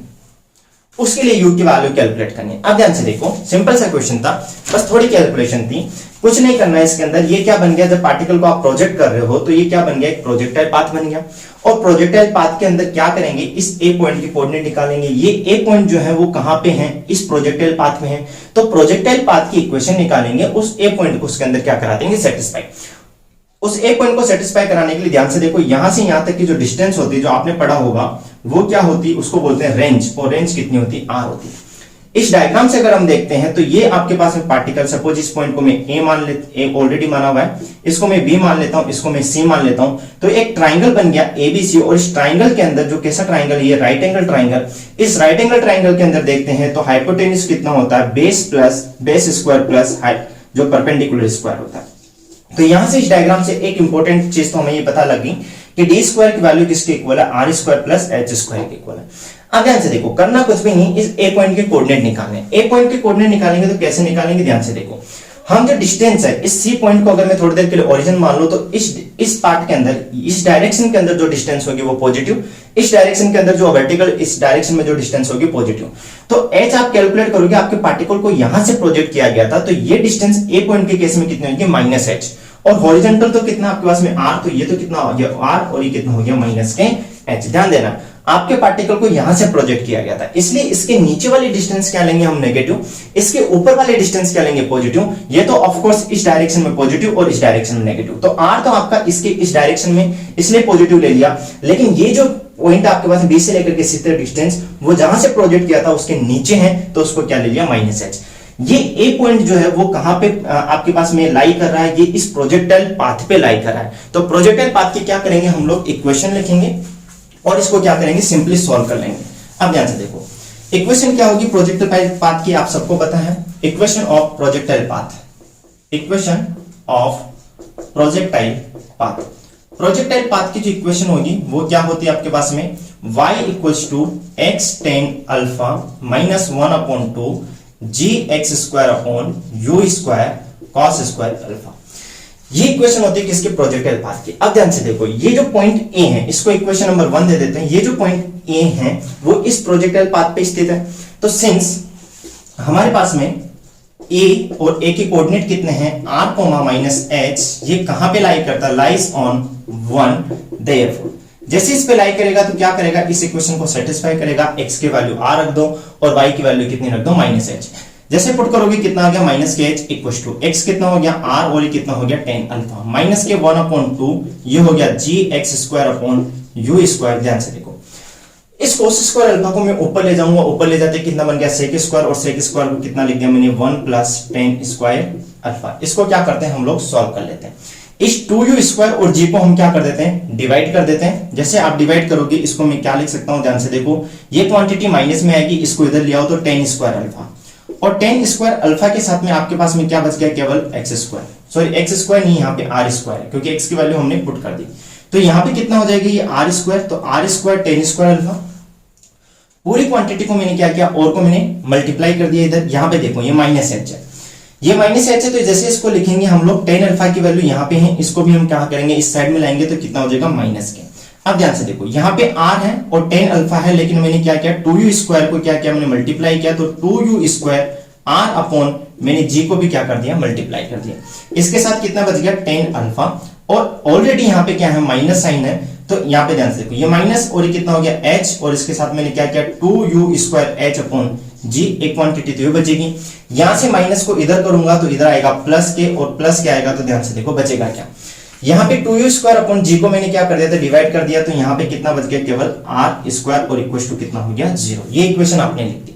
उसके लिए u की वैल्यू कैलकुलेट करनी है। अब ध्यान से देखो, सिंपल सा क्वेश्चन था, बस थोड़ी कैलकुलेशन थी, कुछ नहीं करना है इसके अंदर। ये क्या बन गया, जब पार्टिकल को आप प्रोजेक्ट कर रहे हो तो ये क्या बन गया, एक प्रोजेक्टाइल पाथ बन गया। और प्रोजेक्टाइल पाथ के अंदर क्या करेंगे, इस ए पॉइंट की कोऑर्डिनेट निकालेंगे। ये ए पॉइंट जो है वो कहां पे है, इस प्रोजेक्टाइल पाथ में है, तो प्रोजेक्टाइल पाथ की इक्वेशन निकालेंगे, उस ए पॉइंट को उसके अंदर क्या करा देंगे, सेटिस्फाई। उस ए पॉइंट को सेटिस्फाई कराने के लिए ध्यान से देखो, यहां से यहां तक की जो डिस्टेंस होती है, जो आपने पढ़ा होगा, वो क्या होती है, उसको बोलते हैं रेंज, और रेंज कितनी होती है, r होती है। इस डायग्राम से अगर हम देखते हैं तो ये आपके पास में पार्टिकल, सपोज इस पॉइंट को मैं ए मान लेता, ए ऑलरेडी माना हुआ है, इसको मैं बी मान लेता हूं, इसको मैं सी मान लेता हूं, तो एक ट्राइंगल बन गया एबीसी। और इस ट्राइंगल के अंदर जो कैसा ट्राइंगल है, ये राइट एंगल ट्राइंगल। इस राइट एंगल ट्राइंगल के अंदर देखते हैं तो हाइपोटेन्यूज कितना होता है, बेस स्क्वायर प्लस हाइट जो परपेंडिकुलर स्क्वायर होता है। तो यहां से इस डायग्राम से एक इंपॉर्टेंट चीज तो हमें ये पता लगी कि डी स्क्वायर की वैल्यू किसके इक्वल है, R square plus H square के इक्वल है। अब ध्यान से देखो, करना कुछ भी नहीं, इस ए पॉइंट के कोऑर्डिनेट निकालने। ए पॉइंट के कोऑर्डिनेट निकालेंगे तो कैसे निकालेंगे, ध्यान से देखो, हम जो डिस्टेंस है इस सी पॉइंट को अगर मैं थोड़ी देर के लिए ओरिजिन मान लूं, तो इस पार्ट के अंदर, इस डायरेक्शन के अंदर जो डिस्टेंस होगी वो पॉजिटिव, इस डायरेक्शन के अंदर जो वर्टिकल, इस डायरेक्शन में जो डिस्टेंस होगी पॉजिटिव। तो एच आप कैलकुलेट करोगे, आपके पार्टिकल को यहां से प्रोजेक्ट किया गया था, तो ये डिस्टेंस ए पॉइंट के केस में कितनी होगी, माइनस एच। और हॉरिजॉन्टल तो कितना आपके पास में r, तो ये तो कितना हो गया r, और ये कितना हो गया माइनस के h। ध्यान देना, आपके पार्टिकल को यहां से प्रोजेक्ट किया गया था, इसलिए इसके नीचे वाली डिस्टेंस क्या लेंगे हम, नेगेटिव, इसके ऊपर वाले डिस्टेंस क्या लेंगे, पॉजिटिव। ये तो ऑफ कोर्स इस डायरेक्शन में पॉजिटिव और इस डायरेक्शन में नेगेटिव, तो r तो आपका इसके इस डायरेक्शन में इसलिए पॉजिटिव ले लिया। लेकिन ये जो पॉइंट आपके पास b से लेकर के सी तक डिस्टेंस, वो जहां से प्रोजेक्ट किया था उसके नीचे है, तो उसको क्या ले लिया, माइनस एच। ये ए पॉइंट जो है वो कहां पे आपके पास में लाई कर रहा है, ये इस प्रोजेक्टाइल पाथ पे लाई कर रहा है। तो प्रोजेक्टाइल पाथ की क्या करेंगे हम लोग, इक्वेशन लिखेंगे और इसको क्या करेंगे, सिंपली सॉल्व कर लेंगे। अब ध्यान से देखो, इक्वेशन क्या होगी प्रोजेक्टाइल पाथ की, आप सबको पता है, equation of projectile path, equation of projectile path. Projectile path की जो इक्वेशन होगी वो क्या होती है आपके पास में, y equals to x tan alpha minus 1/2 G x square upon you square cos square alpha. ये इक्वेशन होती है किसके, प्रोजेक्टाइल पाथ की। अब ध्यान से देखो, ये जो पॉइंट ए है, इसको इक्वेशन नंबर 1 दे देते हैं। ये जो पॉइंट ए है वो इस प्रोजेक्टाइल पाथ पे स्थित है। तो सिंस हमारे पास में ए और ए के कोऑर्डिनेट कितने हैं, r, माइनस एच, ये कहां पे लाई करता है, लाइज ऑन 1, देयरफॉर जैसे इस पे लाई करेगा तो क्या करेगा, इस इक्वेशन को सेटिस्फाई करेगा। x की वैल्यू r रख दो और y की वैल्यू कितनी रख दो, माइनस एच। जैसे पुट करोगे कितना आ गया, माइनस के एच इक्वल टू x कितना हो गया, r, और ये कितना हो गया, tan अल्फा, माइनस के 1/2, ये हो गया g x square upon you square. ध्यान से देखो, इस cos स्क्वायर अल्फा को मैं ऊपर ले जाऊंगा, ऊपर ले जाते कितना बन गया, sec स्क्वायर, और sec स्क्वायर को कितना लिख दिया मैंने, 1 प्लस tan स्क्वायर अल्फा। इसको क्या करते हैं हम लोग, सॉल्व कर लेते हैं। इस 2u स्क्वायर और g को हम क्या कर देते हैं, डिवाइड कर देते हैं। जैसे आप डिवाइड करोगे, इसको मैं क्या लिख सकता हूं, ध्यान से देखो, ये क्वांटिटी माइनस में आएगी, इसको इधर ले आओ तो tan स्क्वायर अल्फा, और tan स्क्वायर अल्फा के साथ में आपके पास में क्या बच गया, केवल x square, sorry x square नहीं, यहाँ पे r स्क्वायर है, क्योंकि x की वैल्यू हमने पुट कर दी। तो यहाँ पे कितना हो जाएगा, ये r स्क्वायर, तो r square tan square alpha. पूरी क्वांटिटी को मैंने क्या किया, और को मैंने मल्टीप्लाई कर दिया इधर। यहाँ पे देखो, ये माइनस एच है, ये माइनस एच है, तो जैसे इसको लिखेंगे हम लोग, tan अल्फा की वैल्यू यहाँ पे है, इसको भी हम क्या करेंगे, इस साइड में लाएंगे तो कितना हो जाएगा, माइनस के। अब ध्यान से देखो, यहाँ पे r है और tan अल्फा है, लेकिन मैंने क्या किया, 2u स्क्वायर को क्या किया, मैंने मल्टीप्लाई किया, तो 2u स्क्वायर r अपॉन मैंने g को भी क्या कर दिया, मल्टीप्लाई कर दिया। इसके साथ कितना बच गया, tan अल्फा, और ऑलरेडी यहाँ पे क्या है, माइनस साइन है, तो यहाँ पे ध्यान से देखो, ये माइनस और ये कितना हो गया h, और इसके साथ मैंने क्या किया 2u square h upon g, एक क्वांटिटी तो ये बचेगी। यहां से माइनस को इधर करूंगा तो इधर आएगा प्लस के, और प्लस के आएगा तो ध्यान से देखो बचेगा क्या, यहाँ पे 2u स्क्वायर अपॉन g को मैंने क्या कर दिया था, डिवाइड कर दिया, तो यहाँ पे कितना बच गया, केवल r स्क्वायर, और इक्वल टू कितना हो गया, 0। ये इक्वेशन आपने लिख दी।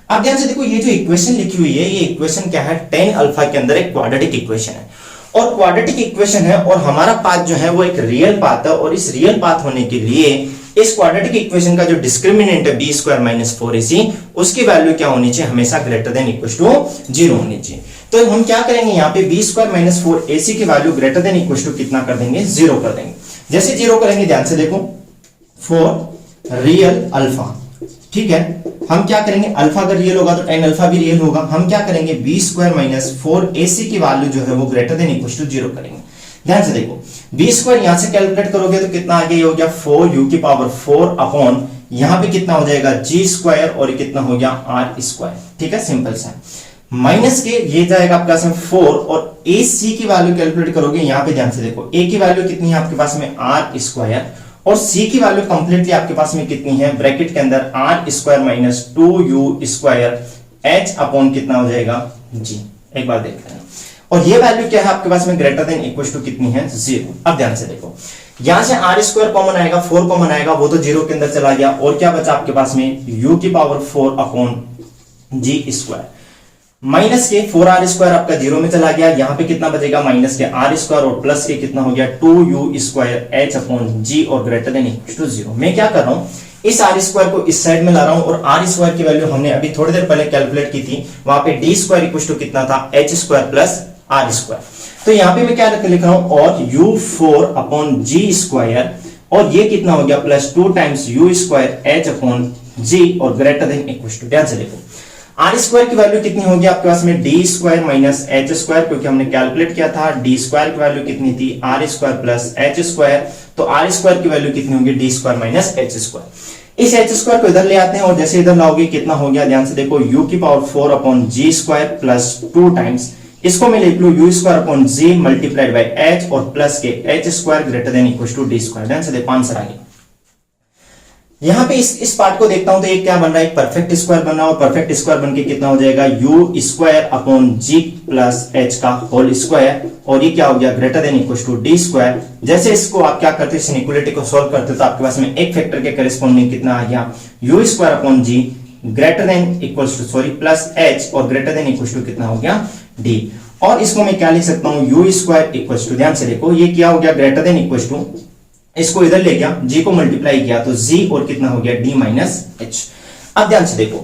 अब ध्यान से देखो, ये जो इक्वेशन लिखी हुई है, ये इक्वेशन क्या है, tan अल्फा के अंदर एक क्वाड्रेटिक इक्वेशन है, और क्वाड्रेटिक इक्वेशन है, और हमारा पाथ जो है वो एक रियल पाथ है, और इस रियल पाथ होने के लिए इस क्वाड्रेटिक इक्वेशन का जो डिस्क्रिमिनेंट है बी स्क्वायर माइनस 4ac, उसकी वैल्यू क्या होनी चाहिए, हमेशा ग्रेटर देन इक्वल टू 0 होनी चाहिए। तो हम क्या करेंगे, यहाँ पे बी स्क्वायर माइनस 4ac की value greater than equal to कितना कर देंगे, 0 कर देंगे। जैसे 0 करेंगे, ध्यान से देखो, फॉर रियल अल्फा, ठीक है, हम क्या करेंगे, अल्फा अगर रियल होगा तो tan अल्फा भी रियल होगा, हम क्या करेंगे, बी स्क्वायर माइनस 4ac की वैल्यू जो है वो ग्रेटर देन इक्वल टू 0 करेंगे। ध्यान से देखो, बी स्क्वायर यहां से कैलकुलेट करोगे तो कितना आगे हो गया, 4u की पावर 4 अपॉन यहां पे कितना हो जाएगा, g स्क्वायर, और कितना हो गया, r स्क्वायर, ठीक है, सिंपल सा। माइनस के ये जाएगा आपके पास में 4, और ac की वैल्यू कैलकुलेट करोगे, यहां पे ध्यान से देखो, a की वैल्यू कितनी है आपके पास में, r स्क्वायर, और c की वैल्यू कंप्लीटली आपके पास में कितनी है, ब्रैकेट के अंदर r square minus 2u square h upon कितना हो जाएगा, g। एक बार देख लेना, और ये वैल्यू क्या है आपके पास में, ग्रेटर देन इक्वल टू कितनी है, 0। अब ध्यान से देखो, यहां से r स्क्वायर कॉमन आएगा, 4 कॉमन आएगा, वो तो 0 के अंदर चला गया, और क्या बचा आपके पास में, u की power 4 upon g square, minus के 4r स्क्वायर आपका 0 में चला गया, यहां पे कितना बचेगा, माइनस के r स्क्वायर, और प्लस के कितना हो गया, 2u square h upon g, और ग्रेटर देन इक्वल टू 0। मैं क्या कर रहा हूं, इस r स्क्वायर को इस साइड में ला रहा हूं, और r स्क्वायर की वैल्यू हमने अभी थोड़ी देर पहले कैलकुलेट की थी, वहां पे d स्क्वायर इक्वल टू कितना था, h square plus r square. तो यहां पे मैं क्या लिख रहा हूं, और u4 अपॉन g स्क्वायर, और ये कितना हो गया, plus 2 times u square h upon g, और ग्रेटर देन इक्वल टू, ध्यान से देखो, आर स्क्वायर की वैल्यू कितनी होगी आपके पास में, D square minus H square, क्योंकि हमने कैलकुलेट किया था डी स्क्वायर की वैल्यू कितनी थी, R square plus H square, तो आर स्क्वायर की वैल्यू कितनी होगी, D square minus H square. इस एच स्क्वायर को इधर ले आते हैं, और जैसे इधर लाओगे कितना हो गया, ध्यान से देखो, u की power 4 upon G square plus 2 times, इसको मैं लिख लूं u square upon G multiplied by h, और प्लस के H square greater than equal to D square. ध्यान से देखो, आंसर आ गया। यहां पे इस पार्ट को देखता हूं तो एक क्या बन रहा है, एक परफेक्ट स्क्वायर बन रहा है, और परफेक्ट स्क्वायर बनके कितना हो जाएगा, u square upon g plus h का होल स्क्वायर, और ये क्या हो गया, greater than equal to D square. जैसे इसको आप क्या करते हैं, इस इनइक्वालिटी को सॉल्व करते हो, तो आपके पास में एक फैक्टर के करेस्पॉन्डिंग कितना आ गया, u square upon g greater than equal two plus h, और ग्रेटर देन इक्वल टू कितना हो गया, d। और इसको मैं क्या लिख सकता हूं, u स्क्वायर इक्वल टू, ध्यान से देखो, ये क्या हो गया, ग्रेटर देन इक्वल टू, इसको इधर ले गया, g को मल्टीप्लाई किया तो g, और कितना हो गया, d माइनस h। अब ध्यान से देखो,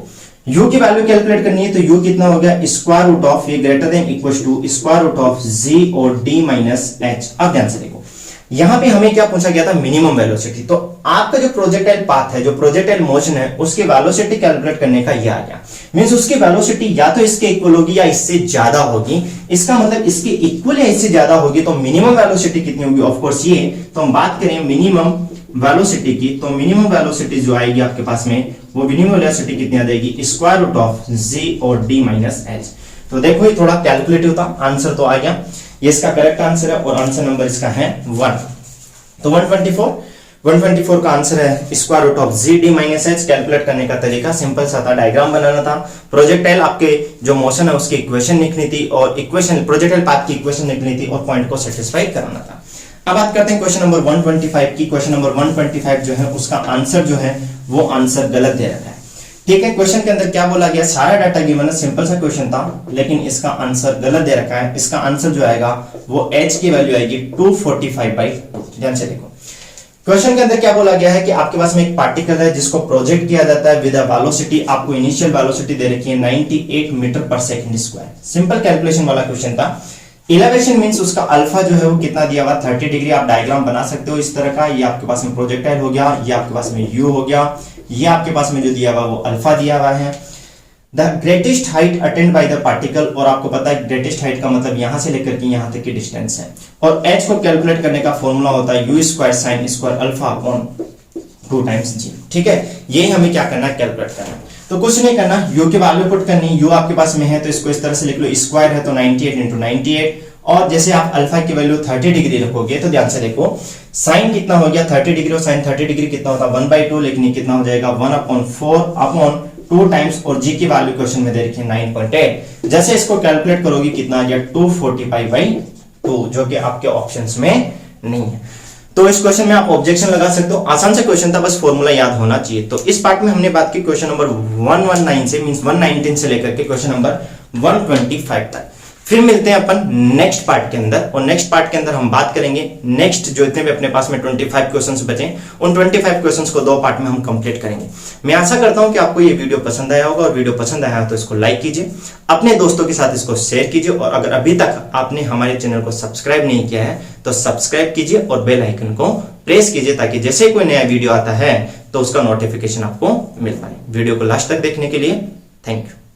u की वैल्यू कैलकुलेट करनी है, तो u कितना हो गया, स्क्वायर रूट ऑफ, ये greater than equal to square root of g और d माइनस h। अब ध्यान से देखो, यहां पे हमें क्या पूछा गया था, मिनिमम वेलोसिटी। तो आपका जो प्रोजेक्टाइल पाथ है, जो प्रोजेक्टाइल मोशन है, उसकी वेलोसिटी कैलकुलेट करने का ये आ गया। मींस उसकी वेलोसिटी या तो इसके इक्वल होगी या इससे ज्यादा होगी। इसका मतलब इसके इक्वल या इससे ज्यादा होगी, तो मिनिमम वेलोसिटी कितनी होगी, ऑफ कोर्स ये। तो हम बात करें मिनिमम वेलोसिटी की, तो मिनिमम वेलोसिटी जो आएगी आपके पास में, वो मिनिमम वेलोसिटी कितनी आ जाएगी, स्क्वायर रूट ऑफ g और d माइनस h। तो देखो ये थोड़ा कैलकुलेटिव था, आंसर तो आ गया, ये इसका करेक्ट आंसर है, और आंसर नंबर इसका है 1। तो 124 का आंसर है square root of G D minus H. Calculate करने का तरीका सिंपल सा था, डायग्राम बनाना था, प्रोजेक्टाइल आपके जो मोशन है उसकी इक्वेशन लिखनी थी, और इक्वेशन प्रोजेक्टाइल पाथ की इक्वेशन लिखनी थी, और पॉइंट को सेटिस्फाई कराना था। अब बात करते हैं क्वेश्चन नंबर 125 की। क्वेश्चन नंबर 125 जो है उसका आंसर जो है वो आंसर गलत दे रखा है। ठीक है, क्वेश्चन के अंदर क्या बोला गया, सारा डाटा गिवन है, सिंपल सा क्वेश्चन था, लेकिन इसका आंसर गलत दे रखा है। इसका आंसर जो आएगा वो h की वैल्यू आएगी 245/2। ध्यान से देखो, क्वेश्चन के अंदर क्या बोला गया है कि आपके पास में एक पार्टिकल है जिसको प्रोजेक्ट किया जाता है विद अ वेलोसिटी, आपको इनिशियल वेलोसिटी दे रखी है 98 मीटर पर सेकंड स्क्वायर। सिंपल कैलकुलेशन वाला क्वेश्चन था। इलेवेशन मींस उसका अल्फा जो है वो कितना दिया हुआ, 30 डिग्री। आप डायग्राम बना सकते हो इस तरह का, ये आपके पास में प्रोजेक्टाइल हो गया, ये आपके पास में u हो गया, ये आपके पास में जो दिया हुआ वो अल्फा दिया हुआ है। The greatest height attend by the particle, और आपको पता है ग्रेटेस्ट हाइट का मतलब यहां से लेकर के यहां तक की डिस्टेंस है, और h को कैलकुलेट करने का फॉर्मूला होता है u square sine square alpha upon 2 times g। ठीक है, ये हमें क्या करना है, कैलकुलेट करना है। तो कुछ नहीं करना, u की वैल्यू पुट करनी, u आपके पास में है तो इसको इस तरह से लिख लो, स्क्वायर है तो 98 इंटू 98, और जैसे आप अल्फा की वैल्यू 30 डिग्री रखोगे तो ध्यान से देखो साइन कितना हो गया 30 डिग्री, और साइन 30 डिग्री कितना होता है 1/2, लेकिन ये कितना हो जाएगा 1/4/2 टाइम्स, और जी की वैल्यू क्वेश्चन में दे रखी है 9.8। जैसे इसको कैलकुलेट करोगे कितना आ गया 245/2, जो कि आपके ऑप्शंस में नहीं है। तो इस क्वेश्चन में आप ऑब्जेक्शन लगा सकते हो, आसान से क्वेश्चन था, बस फॉर्मूला याद होना चाहिए। तो इस पार्ट में हमने बात की क्वेश्चन नंबर 119 से, मींस 119 से लेकर के क्वेश्चन नंबर 125 तक। फिर मिलते हैं अपन नेक्स्ट पार्ट के अंदर, और नेक्स्ट पार्ट के अंदर हम बात करेंगे नेक्स्ट जो इतने भी अपने पास में 25 क्वेश्चंस बचे, उन 25 क्वेश्चंस को 2 पार्ट में हम कंप्लीट करेंगे। मैं आशा करता हूं कि आपको ये वीडियो पसंद आया होगा, और वीडियो पसंद आया तो इसको लाइक कीजिए, अपने दोस्तों के साथ इसको शेयर कीजिए, और अगर अभी तक आपने हमारे चैनल को सब्सक्राइब नहीं किया है तो सब्सक्राइब कीजिए और बेल आइकन को प्रेस कीजिए, ताकि जैसे कोई नया वीडियो आता है तो उसका नोटिफिकेशन आपको मिल पाए। वीडियो को लास्ट तक देखने के लिए थैंक यू।